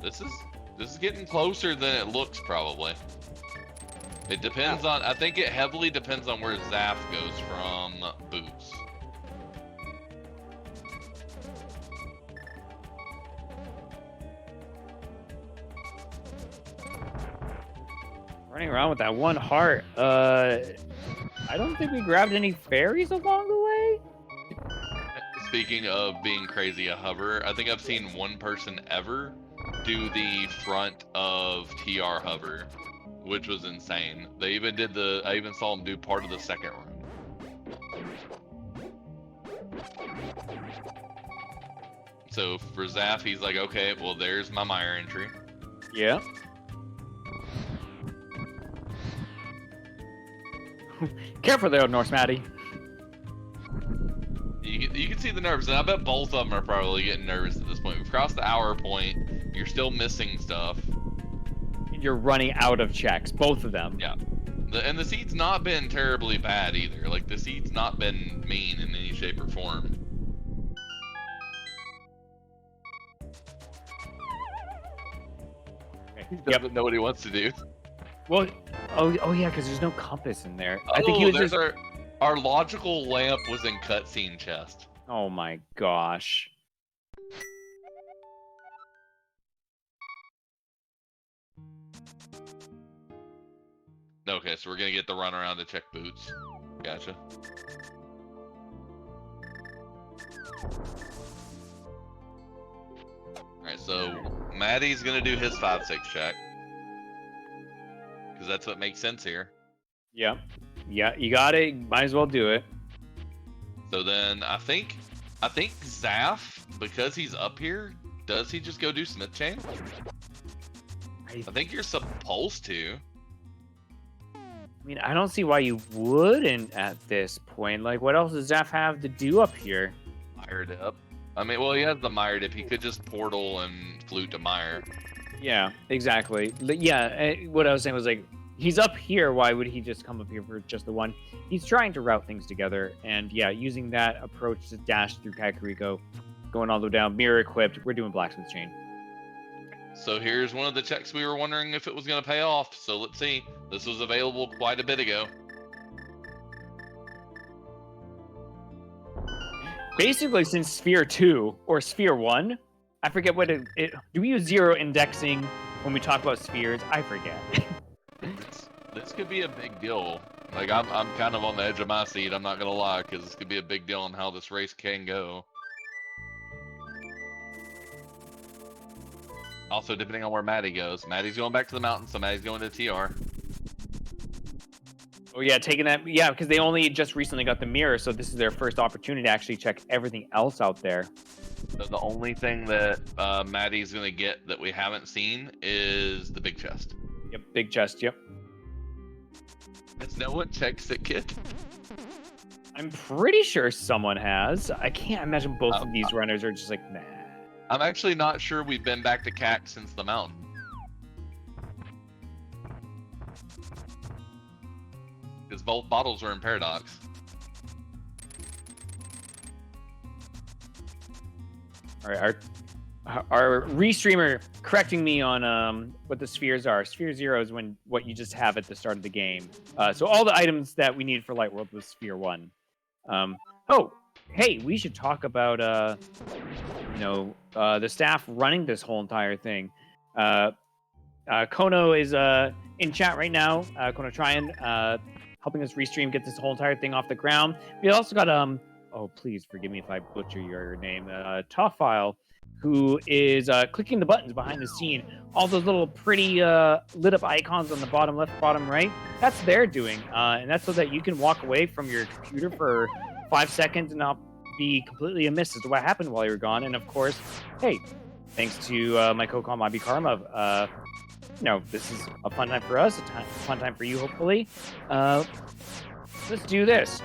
This is getting closer than it looks, probably. It depends on... I think it heavily depends on where Zaph goes from Boots. Running around with that one heart. I don't think we grabbed any fairies along the way. Speaking of being crazy a hover, I think I've seen one person ever do the front of TR hover, which was insane. They even did I even saw them do part of the second room. So for Zaph, he's like, okay, well, there's my Meyer entry. Yeah. Careful there, norskmatty. You can see the nerves, and I bet both of them are probably getting nervous at this point. We've crossed the hour point. You're still missing stuff. You're running out of checks, both of them. Yeah. And the seed's not been terribly bad either. Like, the seed's not been mean in any shape or form. He doesn't know what he wants to do. Well, oh yeah, because there's no compass in there. I think he was there's our logical lamp was in cutscene chest. Oh my gosh. Okay, so we're gonna get the run around to check boots. Gotcha. Alright, so Maddie's gonna do his 5-6 check. Because that's what makes sense here. Yep. Yeah, you got it. Might as well do it. So then I think Zaph, because he's up here, does he just go do Smith Chain? I think you're supposed to. I mean, I don't see why you wouldn't at this point. Like, what else does Zaph have to do up here? Meyer Dip. I mean, well, he has the Meyer Dip. He could just portal and flute to Meyer. Yeah, exactly. Yeah, what I was saying was, like, he's up here. Why would he just come up here for just the one? He's trying to route things together. And, yeah, using that approach to dash through Kakariko, going all the way down, mirror equipped, we're doing Blacksmith Chain. So here's one of the checks we were wondering if it was going to pay off. So let's see. This was available quite a bit ago. Basically, since Sphere 2 or Sphere 1, I forget what do we use 0 indexing when we talk about spheres, I forget. This could be a big deal. Like I'm kind of on the edge of my seat. I'm not gonna lie, because this could be a big deal on how this race can go. Also, depending on where Maddie goes. Maddie's going back to the mountain, so Maddie's going to TR. Oh yeah, taking that. Yeah, because they only just recently got the mirror, so this is their first opportunity to actually check everything else out there. So the only thing that Maddie's gonna get that we haven't seen is the big chest. Yep, big chest. Yep. Has no one checked it, kid? I'm pretty sure someone has. I can't imagine both of these runners are just like, nah. I'm actually not sure we've been back to CAC since the mountain. Because both bottles are in Paradox. All right, our restreamer correcting me on what the spheres are. Sphere 0 is what you just have at the start of the game. So all the items that we need for Light World was Sphere 1. Oh, hey, we should talk about the staff running this whole entire thing. Kono is in chat right now. Kono trying helping us restream, get this whole entire thing off the ground. We also got oh, please forgive me if I butcher your name, Toffile, who is clicking the buttons behind the scene. All those little pretty lit up icons on the bottom left, bottom right. That's their doing, and that's so that you can walk away from your computer for 5 seconds and not be completely amiss as to what happened while you were gone. And of course, hey, thanks to my co-com Abi Karma, this is a fun time for us, a fun time for you, hopefully. Let's do this.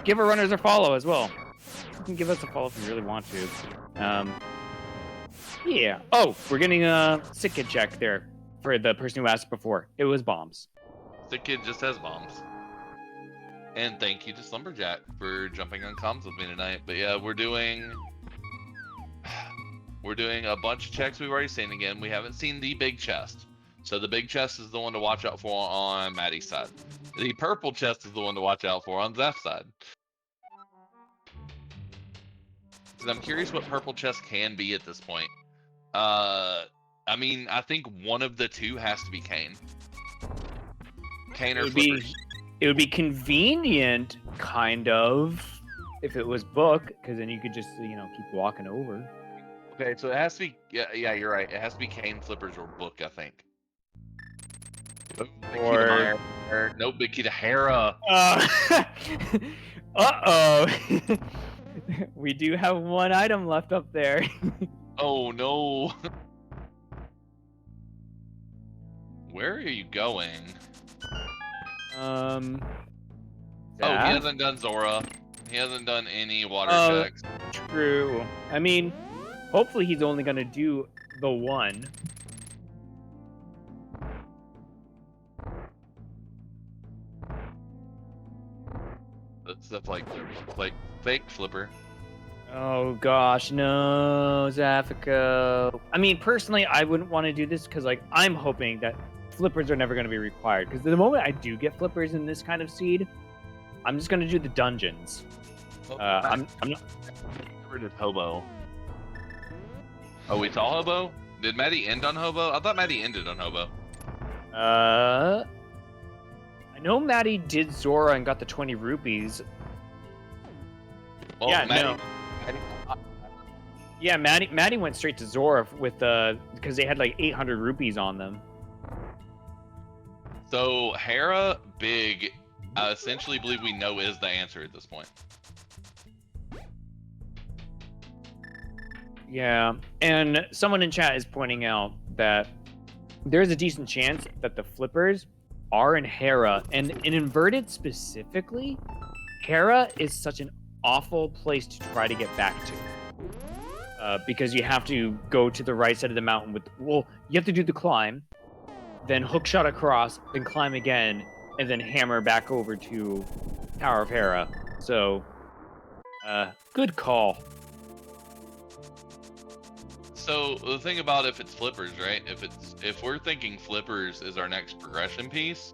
Give our runners a follow as well. You can give us a follow if you really want to. Yeah. Oh, we're getting a sick kid check there for the person who asked before. It was bombs. Sick kid just has bombs. And thank you to Slumberjack for jumping on comms with me tonight. But yeah, we're doing a bunch of checks we've already seen. Again, we haven't seen the big chest. So the big chest is the one to watch out for on Maddie's side. The purple chest is the one to watch out for on Zeph's side. Because I'm curious what purple chest can be at this point. I think one of the two has to be Kane. Kane or Flippers. It would be convenient, kind of, if it was book, because then you could just, keep walking over. Okay, so it has to be, yeah, you're right. It has to be Kane, Flippers, or book, I think. Or no, Big Key to Hera. Uh-oh. We do have one item left up there. Oh, no. Where are you going? Zap? He hasn't done Zora. He hasn't done any water checks. True. I mean, hopefully he's only going to do the one. That's stuff like fake Flipper. Oh gosh, no, Zaphikel. I mean, personally, I wouldn't want to do this because, I'm hoping that flippers are never going to be required. Because the moment I do get flippers in this kind of seed, I'm just going to do the dungeons. I'm not. Where did Hobo? Oh, we saw Hobo? Did Maddie end on Hobo? I thought Maddie ended on Hobo. I know Maddie did Zora and got the 20 rupees. Well, yeah, Maddie, Yeah, Maddie went straight to Zora with because they had 800 rupees on them. So Hera, Big, I essentially believe we know is the answer at this point. Yeah, and someone in chat is pointing out that there's a decent chance that the flippers are in Hera, and in Inverted specifically, Hera is such an awful place to try to get back to. Because you have to go to the right side of the mountain you have to do the climb, then hook shot across, then climb again, and then hammer back over to Tower of Hera. So, good call. So the thing about if it's flippers, right? If we're thinking flippers is our next progression piece,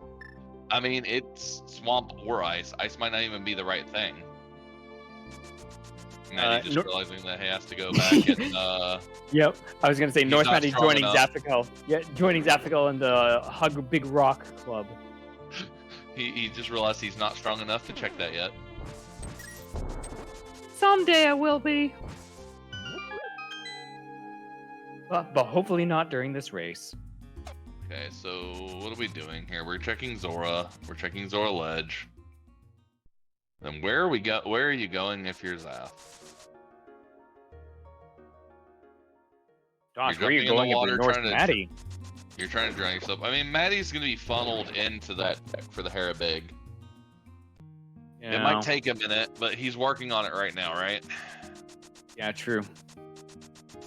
I mean it's swamp or ice. Ice might not even be the right thing. Matty just realizing that he has to go back and Yep, I was gonna say he's not Matty strong joining enough. Zaphikel. Yeah, joining Zaphikel in the Hug Big Rock Club. He just realized he's not strong enough to check that yet. Someday I will be. But hopefully not during this race. Okay, so what are we doing here? We're checking Zora. We're checking Zora Ledge. Then where are you going if you're Zaph? Gosh, You're where are you jumping in the going if water you're North trying to Matty? You're trying to drown yourself. I mean, Maddie's gonna be funneled into that deck for the Hera Big. Yeah. It might take a minute, but he's working on it right now, right? Yeah, true.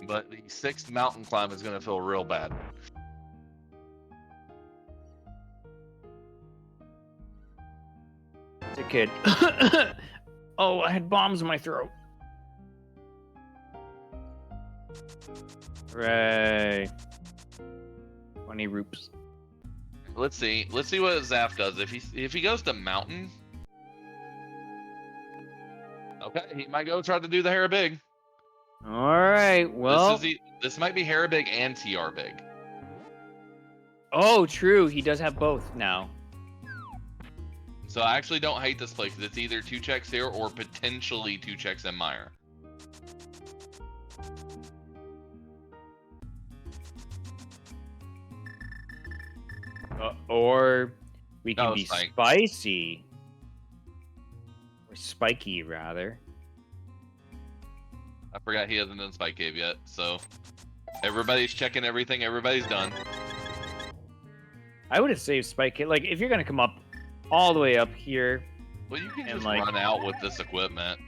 But the 6th mountain climb is gonna feel real bad. As a kid. Oh, I had bombs in my throat. Hooray. 20 roops. Let's see what Zaph does. If he goes to mountain, okay, he might go try to do the Hera Big. All right, well. This might be Hera Big and TR Big. Oh, true. He does have both now. So I actually don't hate this play because it's either 2 checks here or potentially 2 checks in Mire. Or we can be Spike. spicy. Or spiky, rather. I forgot he hasn't done Spike Cave yet, so everybody's checking everything. Everybody's done. I would have saved Spike Cave. Like, if you're going to come up all the way up here. Well, you can and just like, run out with this equipment.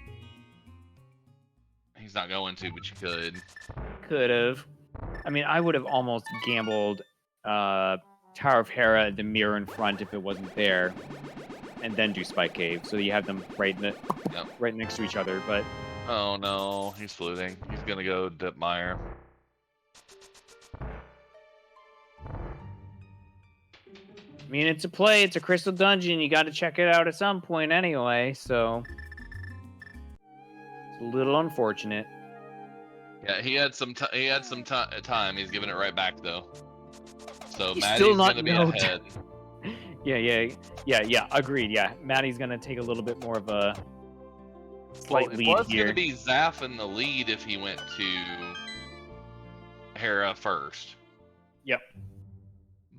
He's not going to, but you could. Could have. I mean, I would have almost gambled Tower of Hera, the mirror in front if it wasn't there, and then do Spike Cave, so you have them right next to each other. But oh no, he's floating. He's gonna go dip Mire. I mean, it's a play. It's a crystal dungeon. You got to check it out at some point anyway. So it's a little unfortunate. Yeah, he had some time. He's giving it right back though. So He's Maddie's still not gonna be ahead. Yeah. Agreed. Yeah, Maddie's gonna take a little bit more of a slight lead It was here. gonna be Zaph in the lead if he went to Hera first. Yep.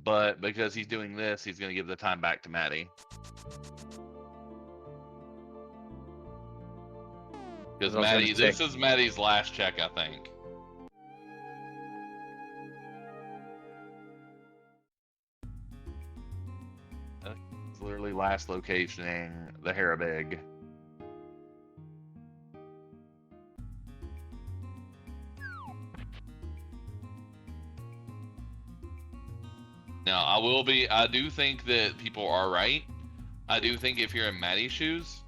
But because he's doing this, he's gonna give the time back to Maddie. Because this is Maddie's last check, I think. It's literally last locationing the Hera Big. Now, I do think that people are right. I do think if you're in Maddie's shoes,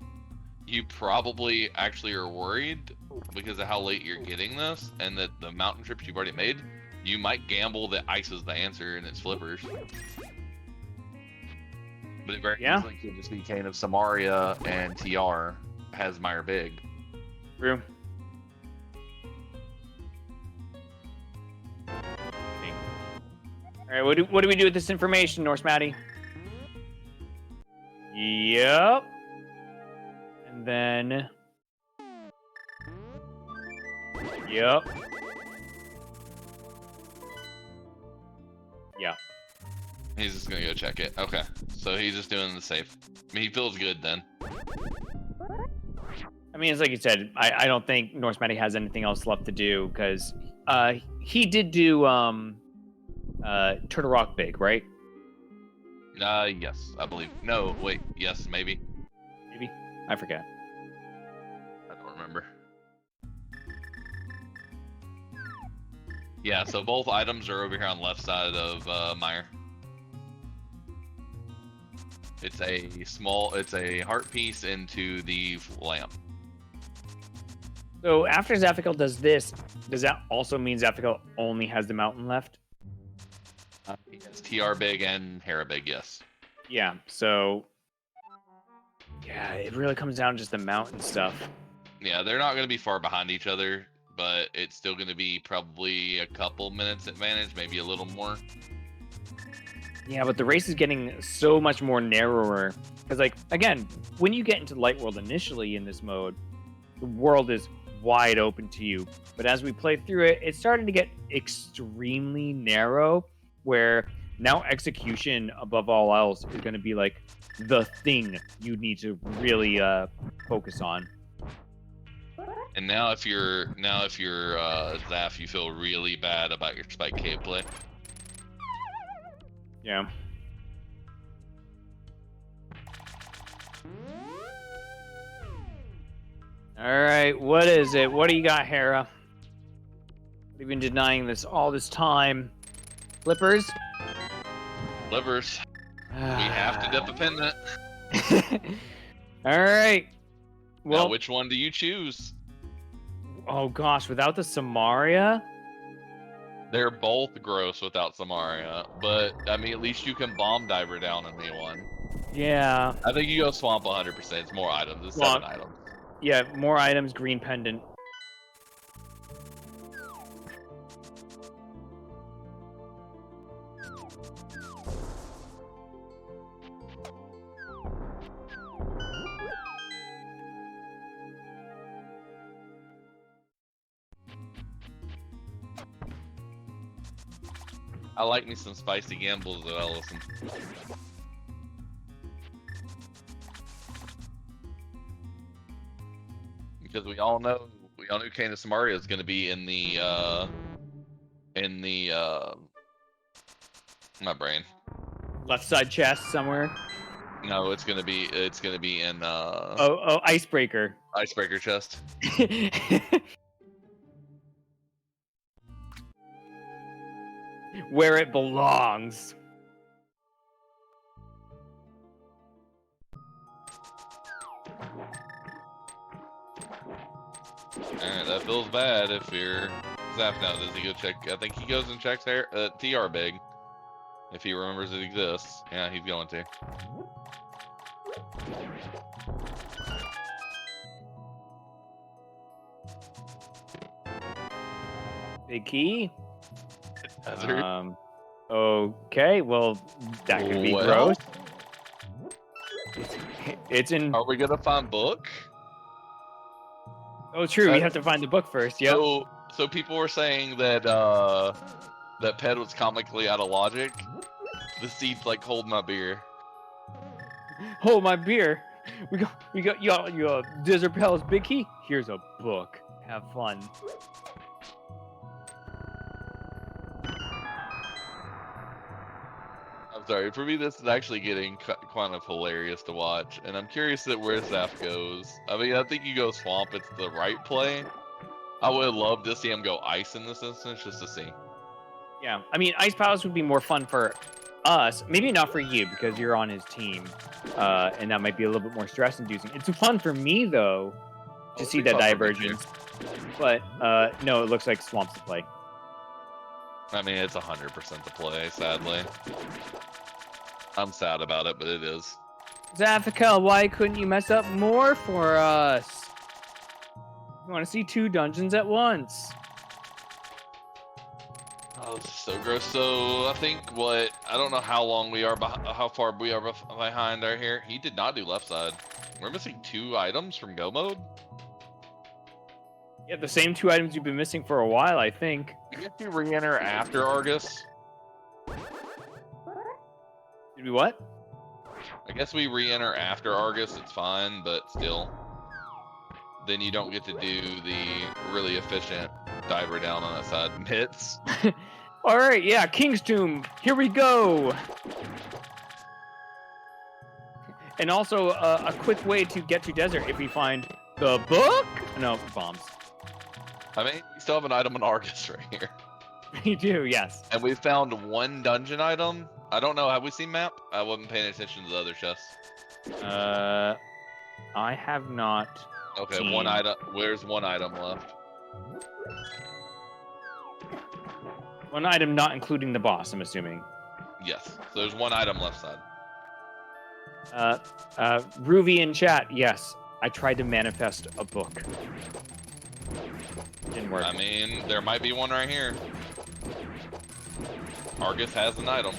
you probably actually are worried because of how late you're getting this and that the mountain trips you've already made, you might gamble that ice is the answer and it's flippers. But it very easily could just be Kane of Samaria and TR has Mire Big. True. All right, what do we do with this information, Norse Matty? Yep. And then... Yep. Yeah. He's just gonna go check it. Okay, so he's just doing the safe. I mean, he feels good then. I mean, it's like you said, I don't think Norse Matty has anything else left to do, because he did do Turtle Rock Big, right? Yes, I believe. No, wait, yes, maybe. Maybe? I forget. I don't remember. Yeah, so both items are over here on the left side of Mire. It's a heart piece into the lamp. So after Zaphikel does this, does that also mean Zaphikel only has the mountain left? He has TR Big and Hera Big, yes. Yeah, so... Yeah, it really comes down to just the mountain stuff. Yeah, they're not going to be far behind each other, but it's still going to be probably a couple minutes advantage, maybe a little more. Yeah, but the race is getting so much more narrower. Because, like, again, when you get into Light World initially in this mode, the world is wide open to you. But as we play through it, it's starting to get extremely narrow, where now execution, above all else, is going to be, like, the thing you need to really focus on. And now if you're Zaph, you feel really bad about your Spike Cave play. Yeah. All right, what is it? What do you got, Hera? We've been denying this all this time. Flippers? Livers. We have to dip a pendant. All right. Well, now, which one do you choose? Oh gosh, without the Samaria? They're both gross without Samaria, but I mean, at least you can bomb diver down in the one. Yeah. I think you go swamp 100%. It's more items. It's 7 items. Yeah, more items, green pendant. I like me some spicy gambles at Ellison. Because we all know Kana Samaria is going to be in the my brain. Left side chest somewhere. No, it's gonna be in Oh, icebreaker. Icebreaker chest. Where it belongs. Alright, that feels bad if you're Zap now. Does he go check? I think he goes and checks TR Big. If he remembers it exists. Yeah, he's going to. Big key. Desert. Okay, well, that could be gross. It's in. Are we gonna find book? Oh, true. We have to find the book first. Yep. So people were saying that that Ped was comically out of logic. The seat's like, hold my beer. Hold my beer. We got you Desert Palace Big Key. Here's a book. Have fun. I'm sorry, for me this is actually getting kind of hilarious to watch, and I'm curious at where Zaph goes. I mean, I think you go swamp, it's the right play. I would love to see him go ice in this instance, just to see. Yeah, I mean, Ice Palace would be more fun for us. Maybe not for you, because you're on his team, and that might be a little bit more stress-inducing. It's fun for me, though, to see that divergence. But, no, it looks like swamp's the play. I mean, it's 100% the play, sadly. I'm sad about it, but it is. Zaphikel, why couldn't you mess up more for us? You want to see 2 dungeons at once. Oh, this is so gross. So I think I don't know how long we are how far we are behind our here. He did not do left side. We're missing 2 items from go mode. Yeah, the same 2 items you've been missing for a while, I think. I guess you re-enter after Argus. Did we what? I guess we re-enter after Argus, it's fine, but still. Then you don't get to do the really efficient diver down on that side hits. Alright, yeah, King's Tomb. Here we go. And also, a quick way to get to Desert if we find the book? No, bombs. I mean, we still have an item on Argus right here. We do, yes. And we found 1 dungeon item. I don't know, have we seen map? I wasn't paying attention to the other chests. I have not. Okay, seen. 1 item. Where's 1 item left? 1 item not including the boss, I'm assuming. Yes. So there's 1 item left side. Ruby in chat, yes. I tried to manifest a book. Didn't work. I mean, there might be one right here. Argus has an item.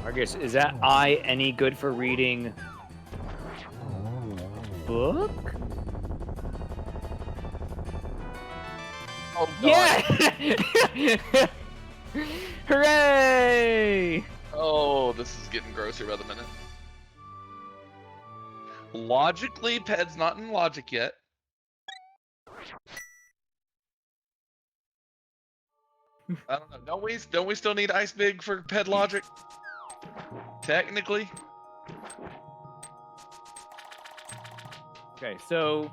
Argus, is that eye any good for reading book? Oh, God. Yeah! Hooray! Oh, this is getting grosser by the minute. Logically, Ped's not in logic yet. I don't know. Don't we still need Ice Big for Ped logic? Technically. Okay, so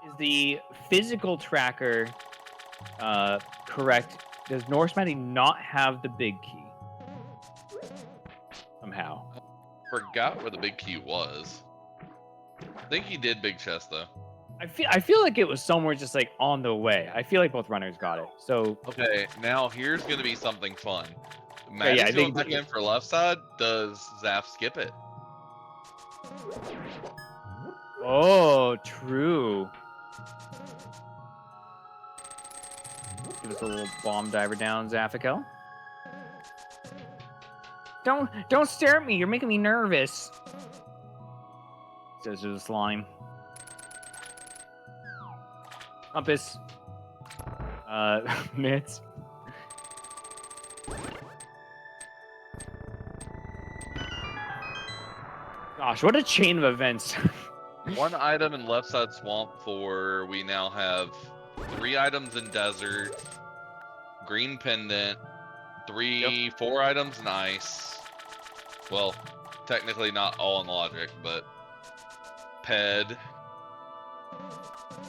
is the physical tracker correct? Does norskmatty not have the big key? Somehow. Forgot where the big key was. I think he did big chest though. I feel like it was somewhere just like on the way. I feel like both runners got it. So Okay, now here's gonna be something fun. yeah, Maddie's I going think back in for left side. Does Zaph skip it? oh, true. Give us a little bomb diver down, Zaphikel. Don't stare at me. You're making me nervous. Says to the slime. Compass. Mitts. Gosh, what a chain of events. One item in left side swamp for we now have 3 items in desert, green pendant, 4 items in ice. Well, technically not all in logic, but Ped.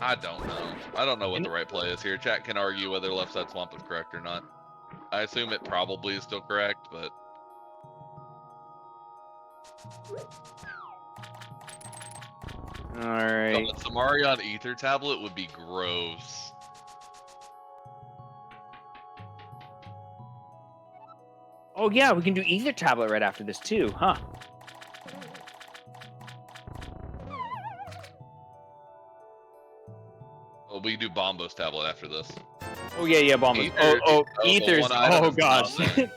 I don't know. I don't know what the right play is here. Chat can argue whether left side swamp is correct or not. I assume it probably is still correct, but Alright. the Samarion Ether tablet would be gross. Oh yeah, we can do Ether Tablet right after this too, huh? Well, we do Bombo's tablet after this. Oh yeah, bombers. Ether, Ethers. one item Oh is gosh. not there.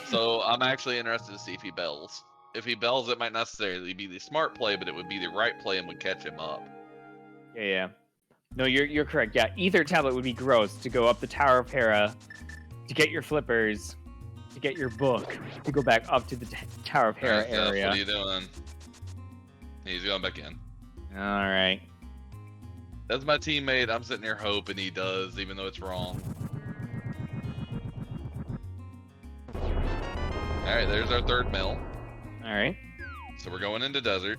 So I'm actually interested to see if he bells. If he bells, it might not necessarily be the smart play, but it would be the right play and would catch him up. Yeah. No, you're correct. Yeah, Ether Tablet would be gross to go up the Tower of Hera, to get your flippers, to get your book, to go back up to the Tower of Hera Alright, Zeph, area. what are you doing? He's going back in. All right. That's my teammate. I'm sitting here hoping he does, even though it's wrong. Alright, there's our 3rd mill. All right. So we're going into desert.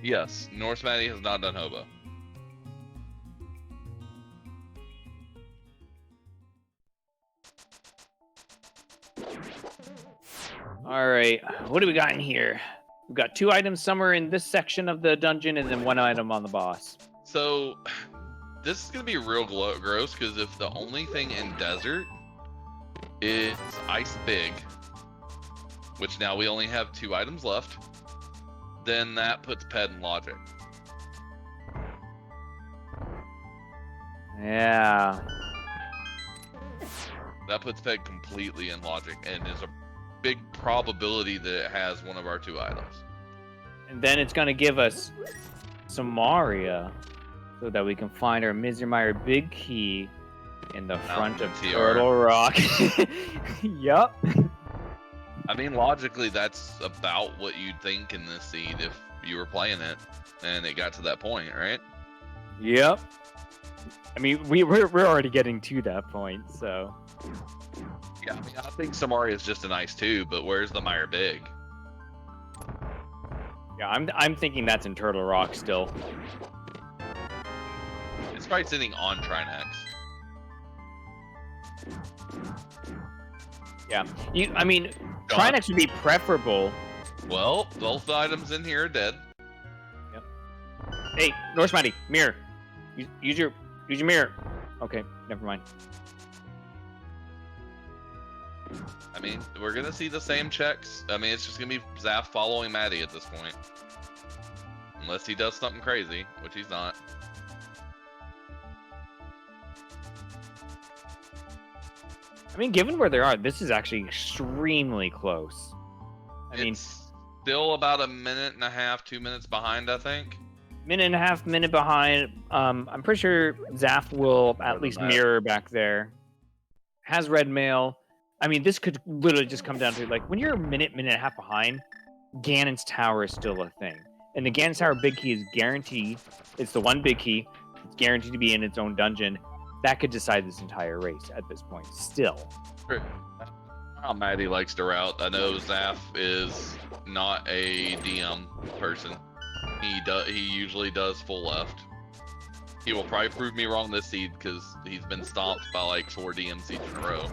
Yes, norskmatty has not done hobo. All right. What do we got in here? We've got 2 items somewhere in this section of the dungeon, and then 1 item on the boss. So, this is going to be real gross, because if the only thing in desert is Ice Big, which now we only have 2 items left, then that puts Ped in logic. Yeah. That puts Ped completely in logic, and is a big probability that it has one of our 2 items. And then it's going to give us Samaria, so that we can find our Mizermeyer big key in the front of TR. Turtle Rock. Yup. I mean, logically, that's about what you'd think in this seed if you were playing it, and it got to that point, right? Yep. I mean, we're already getting to that point, so. Yeah, I mean, I think Samaria is just a nice 2, but where's the Meyer big? Yeah, I'm thinking that's in Turtle Rock still. It's probably sitting on Trinex. Yeah. I mean, God. Trinex would be preferable. Well, both items in here are dead. Yep. Hey, norskmatty, mirror. Use your mirror. Okay, never mind. I mean, we're gonna see the same checks. I mean, it's just gonna be Zaph following Matty at this point. Unless he does something crazy, which he's not. I mean, given where they are, this is actually extremely close. I mean, It's still about a minute and a half, 2 minutes behind, I think. minute behind. I'm pretty sure Zaph will More at than least that. mirror back there. Has red mail. I mean, this could literally just come down to like when you're a minute and a half behind, Ganon's Tower is still a thing. And the Ganon's Tower big key is guaranteed. It's the one big key. It's guaranteed to be in its own dungeon. That could decide this entire race at this point. Still. How Matty likes to route. I know Zaph is not a DM person. He usually does full left. He will probably prove me wrong this seed because he's been stomped by like 4 DM seeds in a row.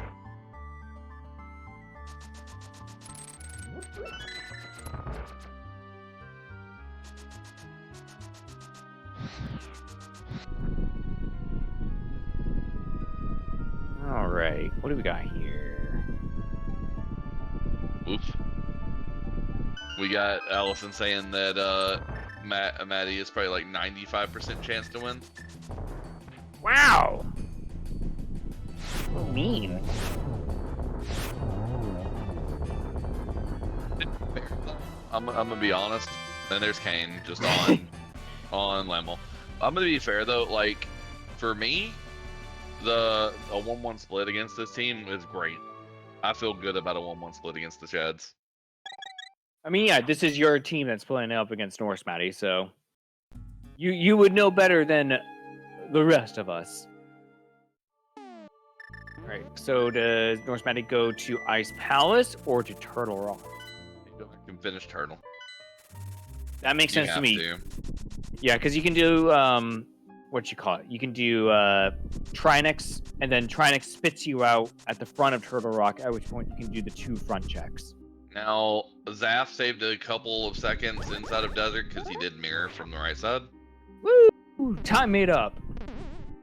All right. What do we got here? Oops. We got Allison saying that Matty is probably like 95% chance to win. Wow. So mean. I'm gonna be honest. And there's Kane just on Lemel. I'm gonna be fair though. Like for me, a 1-1 split against this team is great. I feel good about a 1-1 split against the Chads. I mean, yeah, this is your team that's playing up against norskmatty, so you would know better than the rest of us. All right. So does norskmatty go to Ice Palace or to Turtle Rock? I can finish Turtle. That makes You sense to have me. to. Yeah, because you can do what you call it. You can do Trinex, and then Trinex spits you out at the front of Turtle Rock. At which point you can do the 2 front checks. Now Zaph saved a couple of seconds inside of Desert because he did mirror from the right side. Woo! Time made up.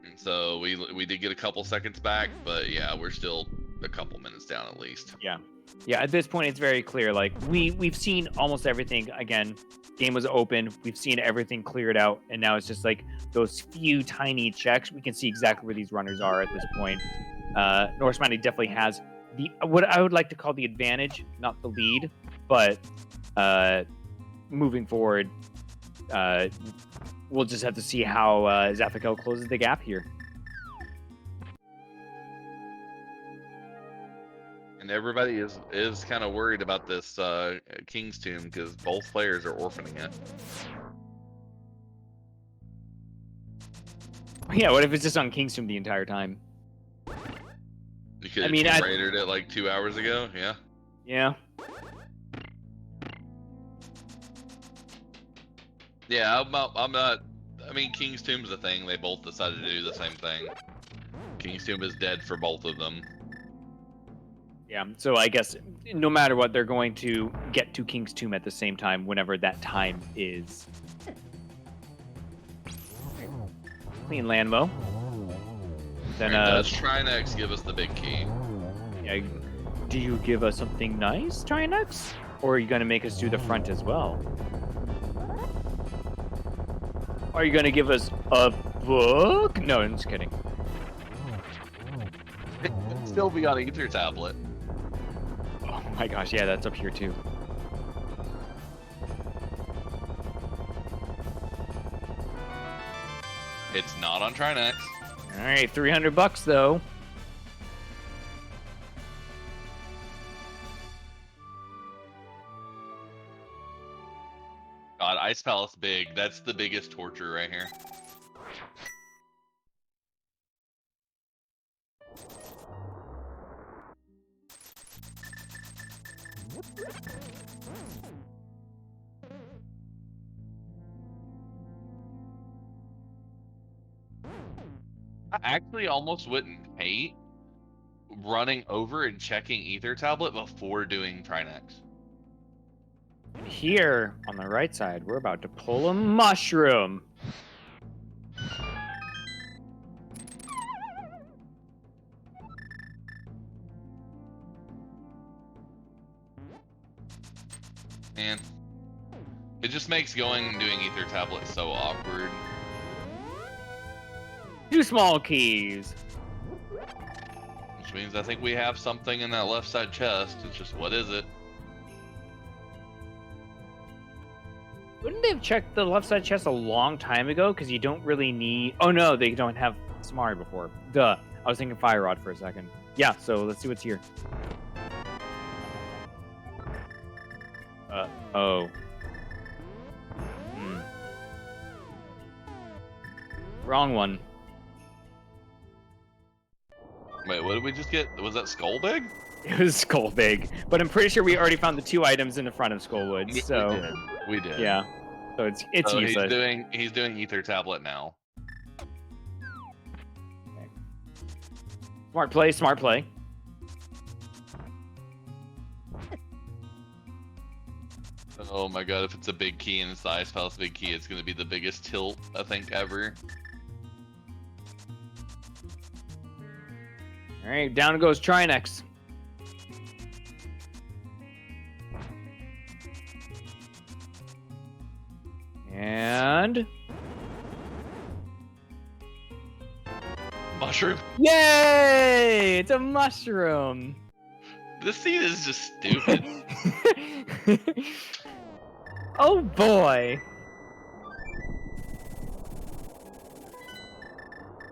And so we did get a couple seconds back, but yeah, we're still a couple minutes down at least. Yeah. Yeah, at this point it's very clear. Like we've seen almost everything. Again, game was open. We've seen everything cleared out, and now it's just like those few tiny checks. We can see exactly where these runners are at this point. norskmatty definitely has what I would like to call the advantage, not the lead, but moving forward, we'll just have to see how Zaphikel closes the gap here. And everybody is kind of worried about this King's Tomb because both players are orphaning it. Yeah, what if it's just on King's Tomb the entire time? You could have raided it like 2 hours ago, yeah. Yeah. Yeah, I'm not. I mean, King's Tomb's a thing. They both decided to do the same thing. King's Tomb is dead for both of them. Yeah, so I guess no matter what, they're going to get to King's Tomb at the same time, whenever that time is. Clean Landmo. Then does Trinex give us the big key? Yeah, do you give us something nice, Trinex? Or are you going to make us do the front as well? Are you going to give us a book? No, I'm just kidding. It could still be on Ether tablet. Oh my gosh, yeah, that's up here too. It's not on Trinex. All right, $300 though. God, Ice Palace big. That's the biggest torture right here. I actually almost wouldn't hate running over and checking Ether Tablet before doing Trinex. Here on the right side, we're about to pull a mushroom. And it just makes going and doing Ether Tablet so awkward. 2 small keys. Which means I think we have something in that left side chest. It's just, what is it? Wouldn't they have checked the left side chest a long time ago? Because you don't really need... Oh, no, they don't have Samari before. Duh. I was thinking Fire Rod for a second. Yeah, so let's see what's here. Oh. Wrong one. Wait, what did we just get? Was that Skullbig? It was Skullbig, but I'm pretty sure we already found the 2 items in the front of Skullwood, so... We did. Yeah. So it's so useless. He's doing Ether Tablet now. Okay. Smart play, smart play. Oh my god, if it's a big key and it's the Ice Palace big key, it's gonna be the biggest tilt, I think, ever. Alright, down goes Trinex. And... Mushroom? Yay! It's a mushroom! This scene is just stupid. Oh boy!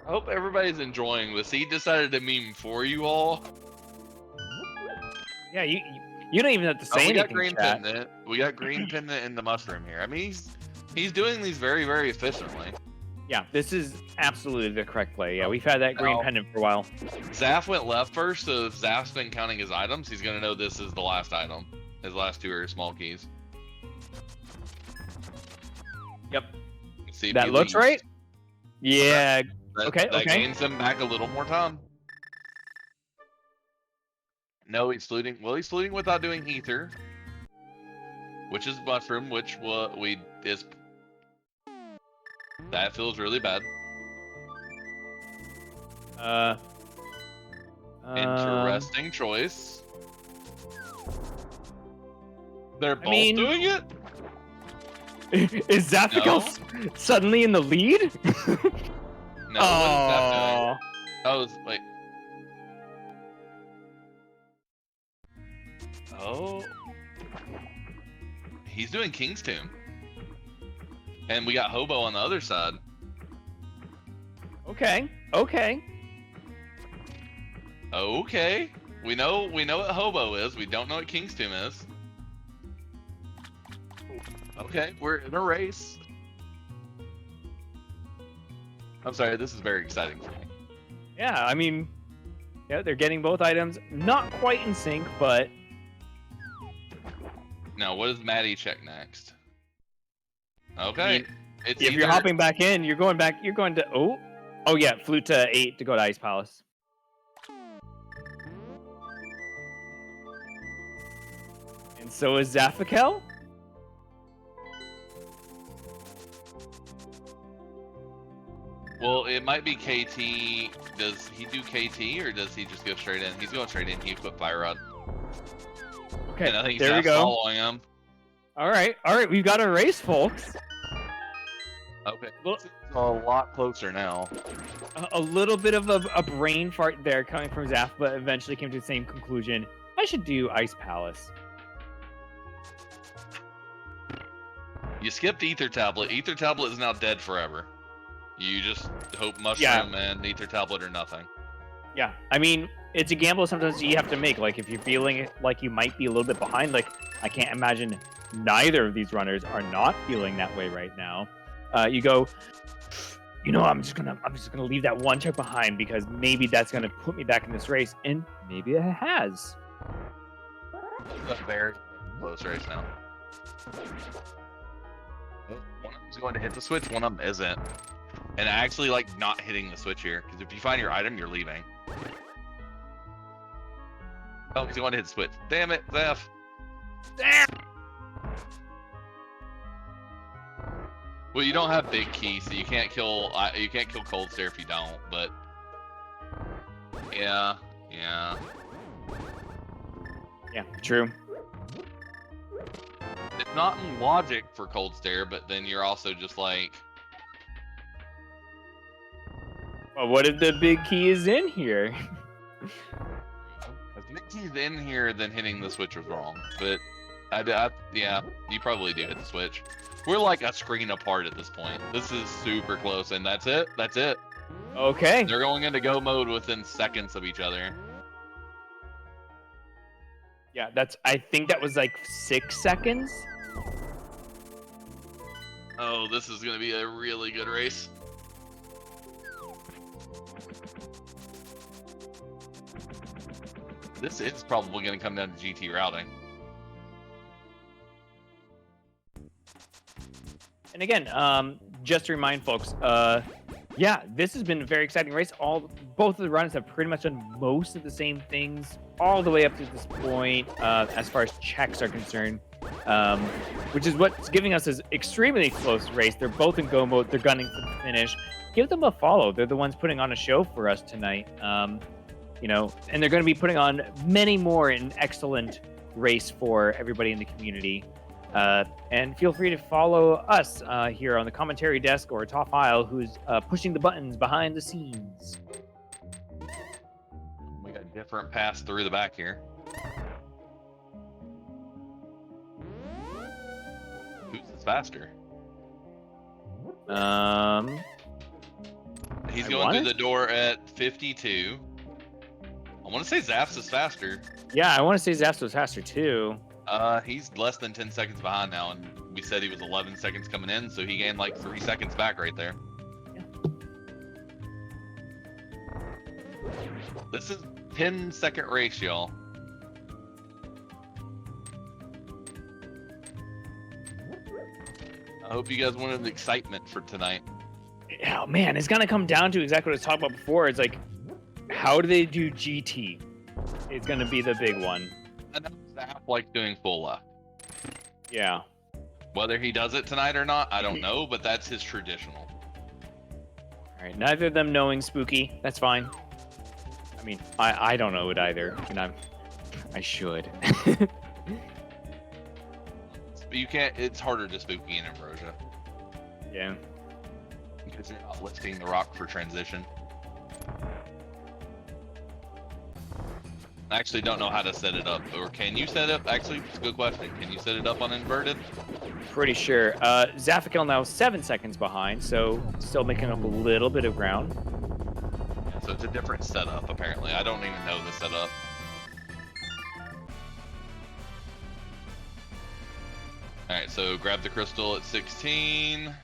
I hope everybody's enjoying this. He decided to meme for you all. Yeah, you don't even have to say we got anything, green chat. pendant. We got green pendant in the mushroom here. I mean, he's doing these very, very efficiently. Yeah, this is absolutely the correct play. Yeah, we've had that green pendant for a while. Zaph went left first, so if Zaph's been counting his items, he's gonna know this is the last item. His last 2 are small keys. Yep. See, That looks right? Yeah. That gains him back a little more time. No, he's looting. Well, he's looting without doing ether, which is mushroom, which is. That feels really bad. Interesting choice. They're both doing it? Is Zaphikel suddenly in the lead? No, what is that doing? Oh, wait. Oh. He's doing King's Tomb. And we got Hobo on the other side. Okay. Okay. Okay. We know what Hobo is. We don't know what King's Tomb is. Okay, we're in a race. I'm sorry, this is very exciting for me. Yeah, I mean, yeah, they're getting both items. Not quite in sync, but... Now, what does Maddie check next? Okay. If you're hopping back in, you're going to... Oh yeah, flute to 8 to go to Ice Palace. And so is Zaphikel? Well, it might be KT. Does he do KT or does he just go straight in? He's going straight in. He equipped Fire Rod. Okay, and I think there we go. Following him. All right, we've got a race, folks. Okay, well, it's a lot closer now. A little bit of a brain fart there coming from Zaph, but eventually came to the same conclusion. I should do Ice Palace. You skipped Ether Tablet. Ether Tablet is now dead forever. You just hope Mushroom and Ether Tablet are nothing. Yeah, I mean, it's a gamble sometimes you have to make. Like, if you're feeling like you might be a little bit behind, like, I can't imagine neither of these runners are not feeling that way right now. You go, you know, I'm just gonna leave that one check behind because maybe that's gonna put me back in this race, and maybe it has. It's a very close race now. One of them's going to hit the switch, one of them isn't. And actually, like, not hitting the switch here, because if you find your item, you're leaving. Oh, because you want to hit switch. Damn it, Zeph. Well, you don't have big key, so you can't kill. You can't kill Cold Stare if you don't. But yeah. True. It's not in logic for Cold Stare, but then you're also just like, Well, what if the big key is in here? if big key's in here, then hitting the switch was wrong. But yeah, you probably do hit the switch. We're like a screen apart at this point. This is super close, and that's it. That's it. Okay. They're going into go mode within seconds of each other. Yeah, I think that was like 6 seconds. Oh, this is going to be a really good race. This is probably going to come down to GT routing. And again, just to remind folks, yeah, this has been a very exciting race. Both of the runners have pretty much done most of the same things all the way up to this point, as far as checks are concerned, which is what's giving us this extremely close race. They're both in go mode. They're gunning for the finish. Give them a follow. They're the ones putting on a show for us tonight. You know, and they're going to be putting on many more in excellent race for everybody in the community. And feel free to follow us here on the commentary desk or top aisle, who's pushing the buttons behind the scenes. We got a different pass through the back here. Who's faster? He's going through the door at 52. I want to say Zaph's is faster. Yeah, I want to say Zaph's was faster too. He's less than 10 seconds behind now, and we said he was 11 seconds coming in, so he gained like 3 seconds back right there. Yeah. This is 10-second race, y'all. I hope you guys wanted the excitement for tonight. Oh man, it's gonna come down to exactly what I was talking about before. It's like, how do they do GT? It's gonna be the big one. I know Zaph likes doing full left. Yeah. Whether he does it tonight or not, I don't know, but that's his traditional. All right, neither of them knowing Spooky. That's fine. I mean, I don't know it either, and I should. You can't. It's harder to Spooky in Ambrosia. Yeah. Because you're not lifting the rock for transition. I actually don't know how to set it up, or can you set it up? Actually, it's a good question. Can you set it up on inverted? Pretty sure. Zaphikel now 7 seconds behind, so still making up a little bit of ground. Yeah, so it's a different setup, apparently. I don't even know the setup. Alright, so grab the crystal at 16.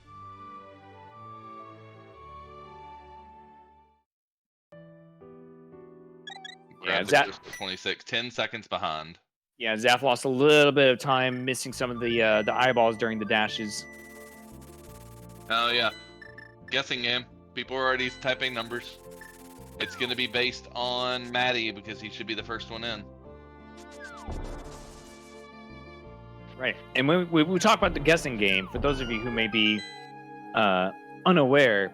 Grab the crystal at 26. 10 seconds behind. Yeah, Zaph lost a little bit of time, missing some of the eyeballs during the dashes. Oh, yeah. Guessing game. People are already typing numbers. It's going to be based on Matty because he should be the first one in. Right. And when we talk about the guessing game, for those of you who may be unaware,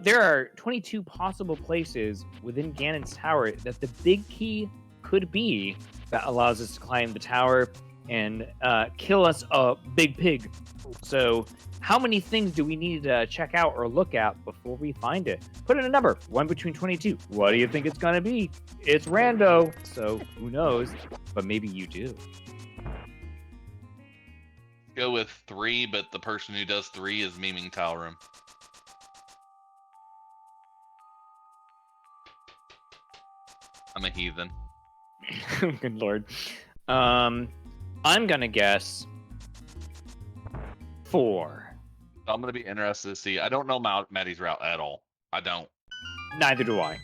there are 22 possible places within Ganon's tower that the big key could be that allows us to climb the tower and kill us a big pig. So how many things do we need to check out or look at before we find it? Put in a number, 1 between 22. What do you think it's going to be? It's rando, so who knows? But maybe you do. Go with 3, but the person who does 3 is memeing Tower Room. I'm a heathen. Good lord. I'm gonna guess 4. I'm gonna be interested to see. I don't know Matty's route at all. I don't. Neither do I.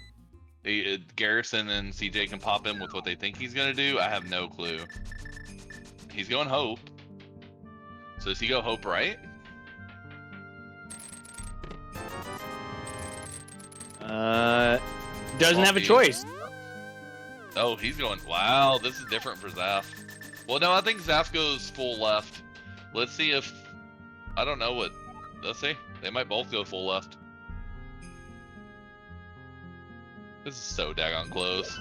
Garrison and CJ can pop in with what they think he's gonna do. I have no clue. He's going Hope. So does he go Hope right? Doesn't have a choice. Oh, he's going. Wow, this is different for Zaph. Well, no, I think Zaph goes full left. Let's see if I don't know what. Let's see. They might both go full left. This is so daggone close.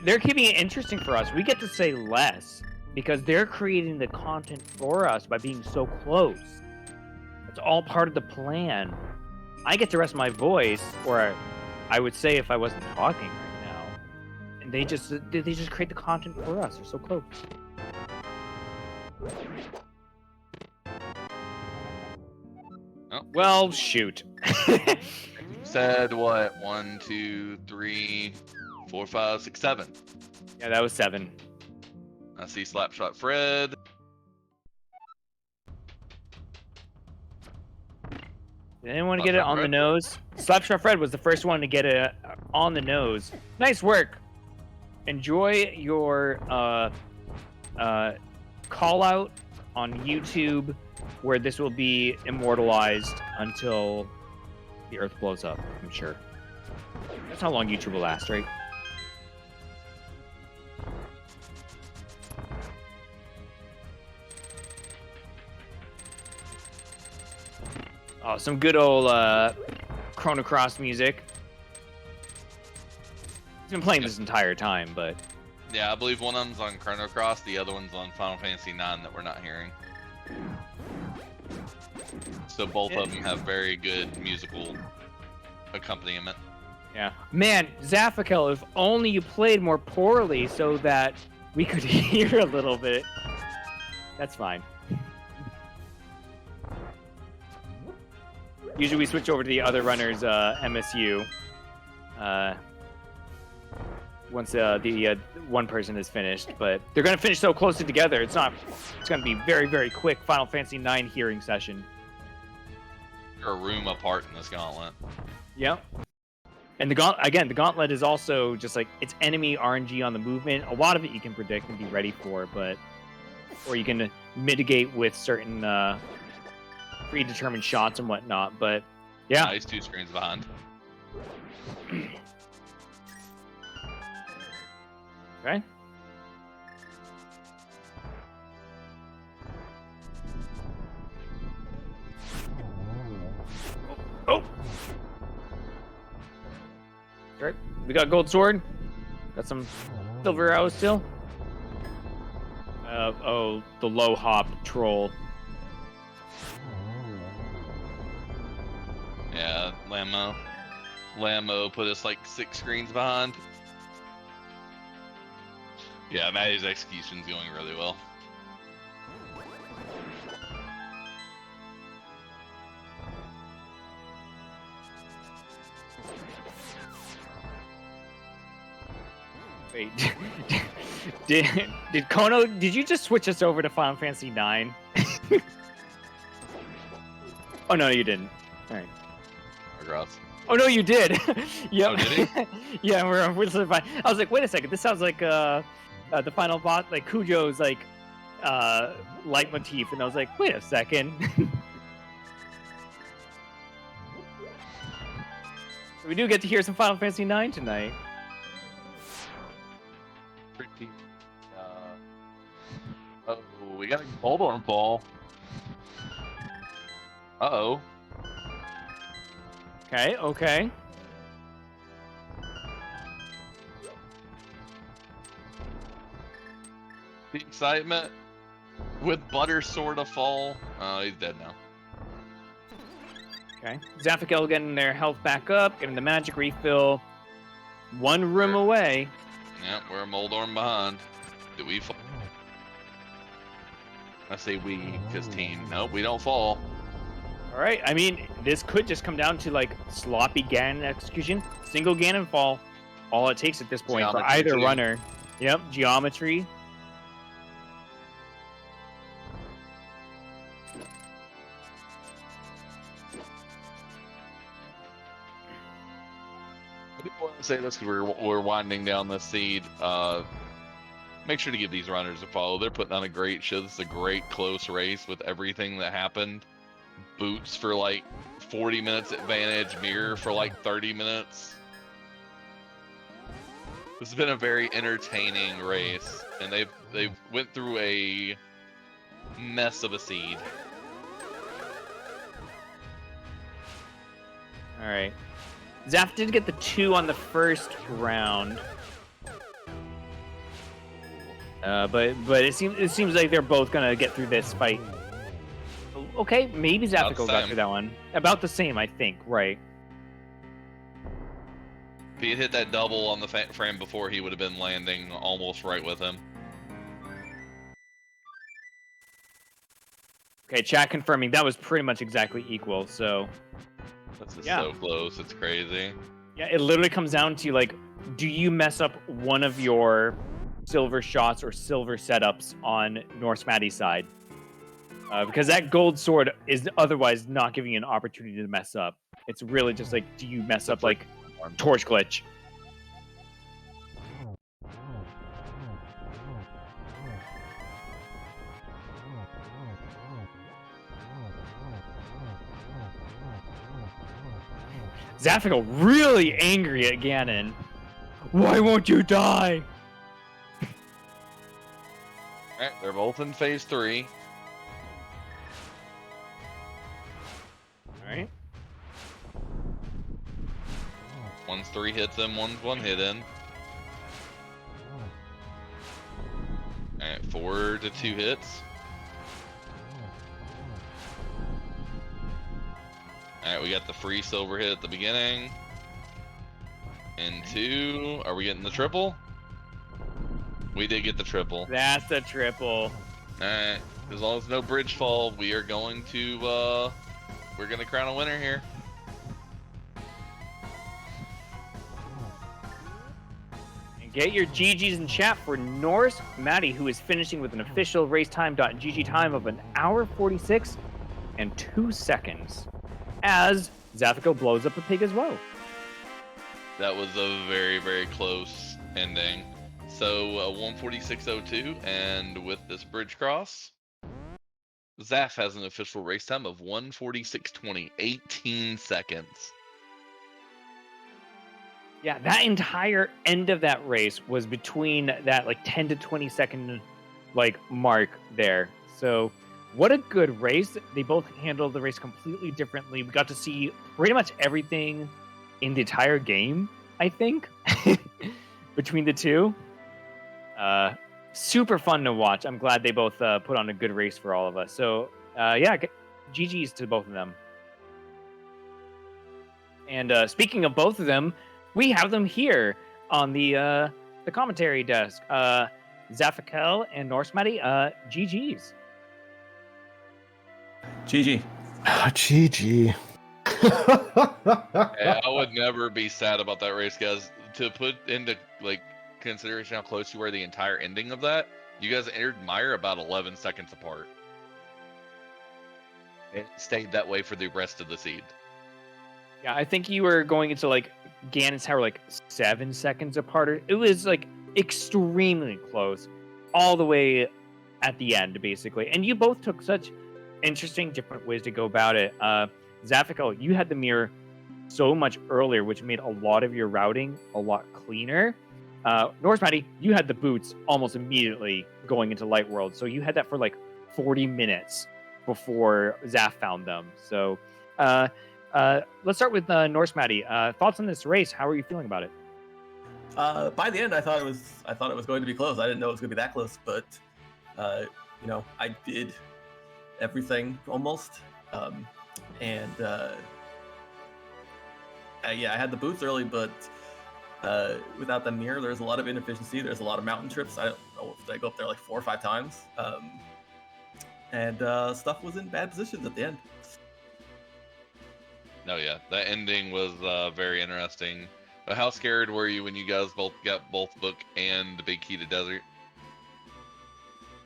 They're keeping it interesting for us. We get to say less because they're creating the content for us by being so close. It's all part of the plan. I get to rest my voice, or I would say if I wasn't talking right now. And they just create the content for us. They're so close. Oh. Well, shoot. Said what? 1, 2, 3, 4, 5, 6, 7. Yeah, that was 7. I see Slapshot Fred. Did anyone get it on the nose? Slapshot Fred was the first one to get it on the nose. Nice work. Enjoy your call out on YouTube, where this will be immortalized until the Earth blows up, I'm sure. That's how long YouTube will last, right? Oh, some good old Chrono Cross music. He's been playing this entire time, but... Yeah, I believe one of them's on Chrono Cross, the other one's on Final Fantasy IX that we're not hearing. So both of them have very good musical accompaniment. Yeah. Man, Zaphikel, if only you played more poorly so that we could hear a little bit. That's fine. Usually we switch over to the other runner's MSU. Once the one person is finished, but they're gonna finish so closely together. It's gonna be very, very quick Final Fantasy IX hearing session. You're a room apart in this gauntlet. Yep. And the gauntlet is also just like it's enemy RNG on the movement. A lot of it you can predict and be ready for, or you can mitigate with certain predetermined shots and whatnot. But yeah, Nice 2 screens behind. Okay. Oh. Right. We got gold sword. Got some silver arrows still. Oh, the low hop troll. Yeah, Lammo put us like 6 screens behind. Yeah, Maddie's execution's going really well. Wait, did Kono? Did you just switch us over to Final Fantasy IX? Oh no, you didn't. All right. Congrats. Oh no, you did. Yep. Oh, did he? Yeah, we're fine. I was like, wait a second. This sounds like the final boss, like Kujo's like leitmotif, and I was like, wait a second. So we do get to hear some Final Fantasy IX tonight. Pretty. Oh, we got a gold on fall. Uh-oh. Okay, okay. The excitement with Butter sort of fall. Oh, he's dead now. Okay. Zaphikel getting their health back up, getting the magic refill. One room away. Yep, we're a Moldorm behind. Did we fall? I say we, because team. Nope, we don't fall. All right. I mean, this could just come down to like sloppy Ganon execution, single Ganon fall. All it takes at this point for Geometry, either too. runner. Yep, geometry. I do want to say this because we're winding down this seed. Make sure to give these runners a follow. They're putting on a great show. This is a great close race with everything that happened. Boots for like 40 minutes advantage, mirror for like 30 minutes. has been a very entertaining race, and they went through a mess of a seed. All right. Zaph did get the 2 on the first round. But it seems like they're both gonna get through this fight. Okay, maybe Zaphikel got through that one. About the same, I think. Right. If he had hit that double on the frame before, he would have been landing almost right with him. Okay, chat confirming that was pretty much exactly equal. So. This is so close. It's crazy. Yeah, it literally comes down to like, do you mess up one of your silver shots or silver setups on norskmatty's side? Because that gold sword is otherwise not giving you an opportunity to mess up. It's really just like, do you mess up like torch glitch? Zaphikel really angry at Ganon. Why won't you die? Alright, they're both in phase 3. Alright. One's 3 hits in, one's 1 hit in. Alright, 4 to 2 hits. Alright, we got the free silver hit at the beginning. And 2, are we getting the triple? We did get the triple. That's a triple. Alright, as long as no bridge fall, we are going to, we're gonna crown a winner here. And get your GGs in chat for norskmatty, who is finishing with an official racetime.gg time of 1 hour 46 and 2 seconds. As Zaphikel blows up a pig as well. That was a very, very close ending. So 146.02, and with this bridge cross, Zaph has an official race time of 146.20, 18 seconds. Yeah, that entire end of that race was between that like 10 to 20 second like mark there. So what a good race. They both handled the race completely differently. We got to see pretty much everything in the entire game, I think, between the two. Super fun to watch. I'm glad they both put on a good race for all of us. So, yeah, GG's to both of them. And speaking of both of them, we have them here on the commentary desk. Zaphikel and norskmatty, GG's. GG. GG. Hey, I would never be sad about that race, guys. To put into like consideration how close you were the entire ending of that, you guys entered Mire about 11 seconds apart. It stayed that way for the rest of the seed. Yeah, I think you were going into like Ganon's Tower like 7 seconds apart. It was like extremely close, all the way at the end, basically. And you both took such interesting, different ways to go about it. Zaphikel, you had the mirror so much earlier, which made a lot of your routing a lot cleaner. norskmatty, you had the boots almost immediately going into Light World, so you had that for like 40 minutes before Zaph found them. So let's start with norskmatty. Thoughts on this race? How are you feeling about it? By the end, I thought it was going to be close. I didn't know it was going to be that close, but you know, I did everything almost, and yeah, I had the boots early, but without the mirror, there's a lot of inefficiency. There's a lot of mountain trips. I don't know if I go up there like 4 or 5 times, and stuff was in bad positions at the end. No, yeah, that ending was very interesting. But how scared were you when you guys both got both book and the Big Key to Desert?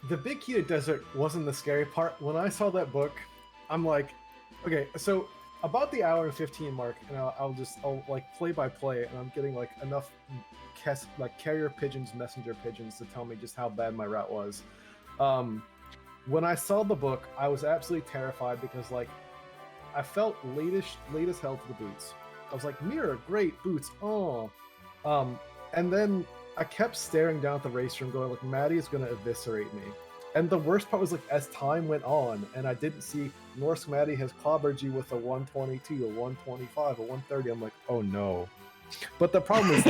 The Big Key to Desert wasn't the scary part. When I saw that book, I'm like, okay, so about the hour and 15 mark, and I'll like play by play, and I'm getting like enough carrier pigeons, messenger pigeons to tell me just how bad my route was. When I saw the book, I was absolutely terrified because like I felt late as hell to the boots. I was like, mirror, great boots, oh. And then I kept staring down at the race room, going like, Maddie is gonna eviscerate me. And the worst part was like as time went on, and I didn't see norskmatty has clobbered you with a 122, a 125, a 130. I'm like, oh no. But the problem is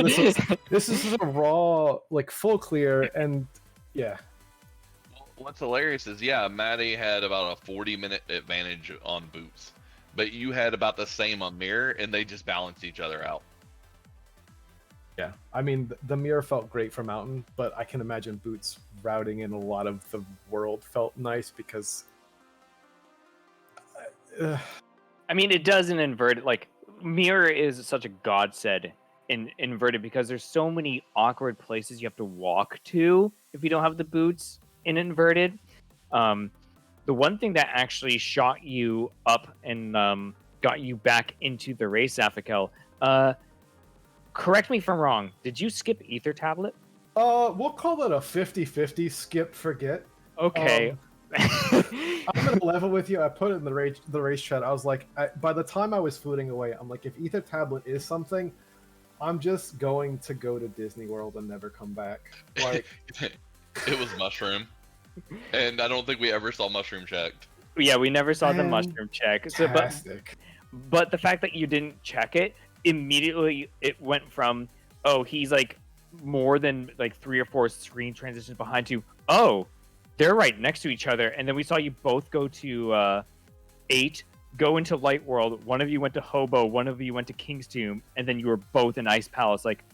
this is a raw, like full clear, and yeah. What's hilarious is, yeah, Maddie had about a 40-minute advantage on boots, but you had about the same on mirror, and they just balanced each other out. Yeah, I mean, the mirror felt great for mountain, but I can imagine boots routing in a lot of the world felt nice because. I mean, it does in inverted. Like mirror is such a godsend in inverted because there's so many awkward places you have to walk to if you don't have the boots in inverted. The one thing that actually shot you up and got you back into the race, Zaphikel, correct me if I'm wrong. Did you skip Ether Tablet? We'll call that a 50-50 skip forget. Okay. I'm gonna level with you. I put it in the race chat. I was like, by the time I was footing away, I'm like, if Ether Tablet is something, I'm just going to go to Disney World and never come back. Like, it was Mushroom, and I don't think we ever saw Mushroom checked. Yeah, we never saw the mushroom check. So, but the fact that you didn't check it, immediately it went from, oh, he's like more than like 3 or 4 screen transitions behind to, oh, they're right next to each other. And then we saw you both go to 8, go into Light World. One of you went to Hobo, one of you went to King's Tomb, and then you were both in Ice Palace, like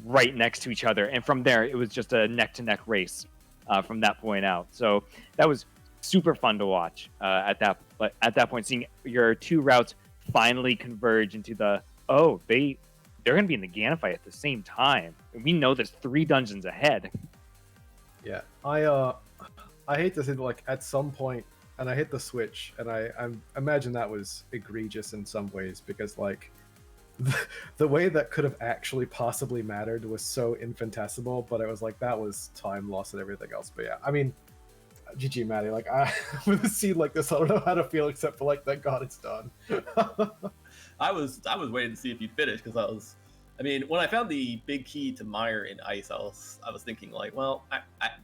right next to each other. And from there, it was just a neck-to-neck race from that point out. So that was super fun to watch at that point, seeing your 2 routes finally converge into the, oh, they're going to be in the Ganon fight at the same time. We know there's 3 dungeons ahead. Yeah, I hate to say, like, at some point, and I hit the switch, and I imagine that was egregious in some ways, because, like, the way that could have actually possibly mattered was so infinitesimal, but it was like, that was time lost and everything else. But yeah, I mean, GG Maddie, like, with a scene like this, I don't know how to feel except for, like, thank God it's done. I was waiting to see if you'd finish, because I mean, when I found the big key to Mire in Ice, I was thinking like, well,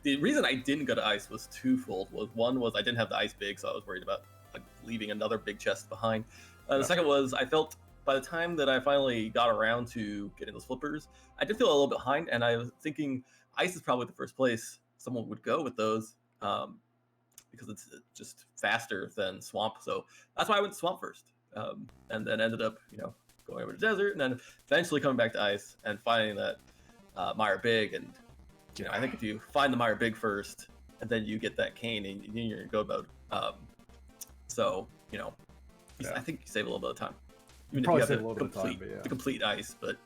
the reason I didn't go to Ice was twofold. One was I didn't have the Ice big, so I was worried about like leaving another big chest behind. The second was I felt by the time that I finally got around to getting those flippers, I did feel a little bit behind, and I was thinking Ice is probably the first place someone would go with those, because it's just faster than Swamp. So that's why I went to Swamp first, and then ended up, going over to Desert, and then eventually coming back to Ice and finding that Mire Big. And I think if you find the Mire Big first, and then you get that cane, and you're in go mode. So I think you save a little bit of time. Even if you have to complete Ice, but.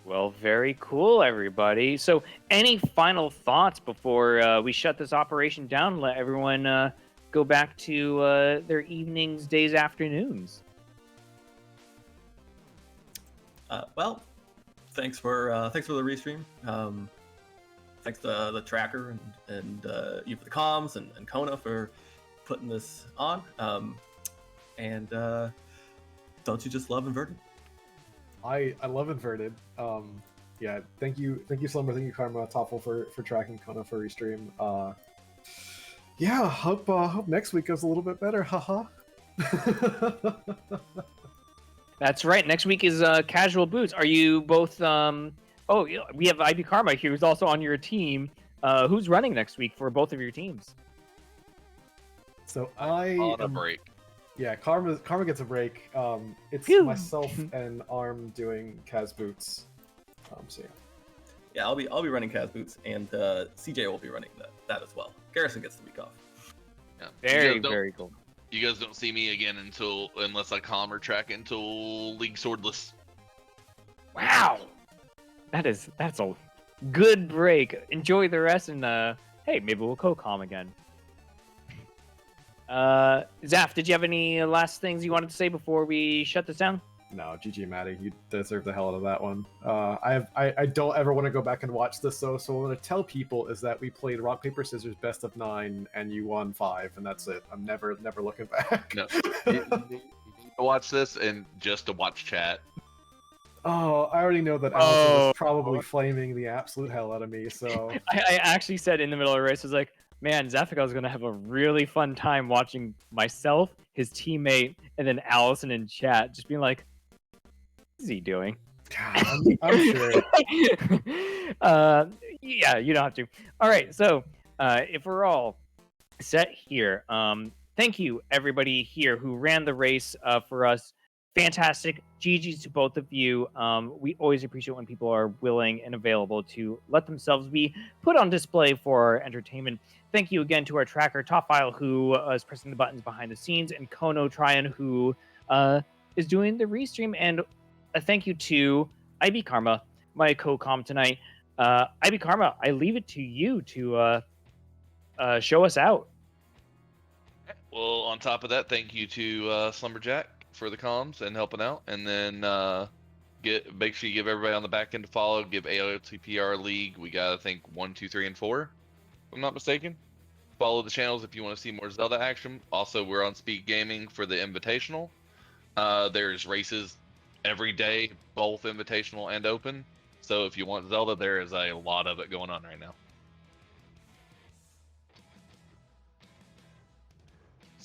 Well, very cool, everybody. So, any final thoughts before we shut this operation down and let everyone go back to their evenings, days, afternoons? Well, thanks for the restream. Thanks to the tracker and you for the comms, and Kona for putting this on. And don't you just love Inverted? I love Inverted. Yeah, thank you Slumber, thank you Karma, Toffel for tracking, Kona for restream. Yeah, hope next week goes a little bit better. Haha. That's right. Next week is Casual Boots. Are you both? Oh, we have IB Karma here, who's also on your team. Who's running next week for both of your teams? So on a break. Yeah, Karma gets a break. It's Phew. Myself and Arm doing Kaz Boots. So yeah. Yeah, I'll be running Kaz Boots, and CJ will be running that as well. Garrison gets the week off. Yeah. Very cool. You guys don't see me again unless I calm or track until League Swordless. Wow, that's a good break. Enjoy the rest, and hey, maybe we'll co-calm again. Zaph, did you have any last things you wanted to say before we shut this down? No, GG Maddie, you deserve the hell out of that one. I don't ever want to go back and watch this, so what I'm going to tell people is that we played rock paper scissors best of 9 and you won 5, and that's it. I'm never looking back. No, you need to watch this and just to watch chat. Oh, I already know that Allison Oh. is probably flaming the absolute hell out of me. So I actually said in the middle of the race, I was like, man, Zaphikel is going to have a really fun time watching myself, his teammate, and then Allison in chat just being like, what is he doing? God, I'm sure. uh, yeah, you don't have to. All right, so if we're all set here, thank you everybody here who ran the race for us. Fantastic. GG's to both of you. We always appreciate when people are willing and available to let themselves be put on display for our entertainment. Thank you again to our tracker, Topfile, who is pressing the buttons behind the scenes, and Kono Tryon, who is doing the restream. And a thank you to IB Karma, my co-com tonight. IB Karma, I leave it to you to show us out. Well, on top of that, thank you to Slumberjack for the comms and helping out, and then make sure you give everybody on the back end a follow. Give ALTTPR League. We got, I think, 1, 2, 3, and 4, if I'm not mistaken. Follow the channels if you want to see more Zelda action. Also, we're on Speed Gaming for the Invitational. There's races every day, both Invitational and Open. So if you want Zelda, there is a lot of it going on right now.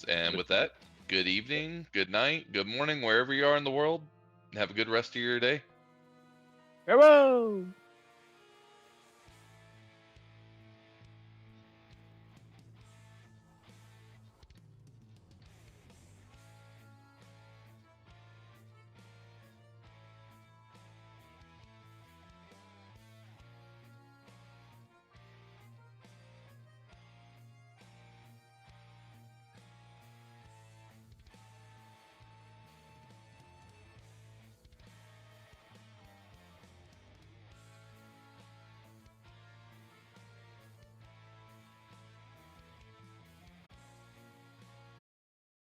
And with that, good evening, good night, good morning, wherever you are in the world. Have a good rest of your day. Farewell!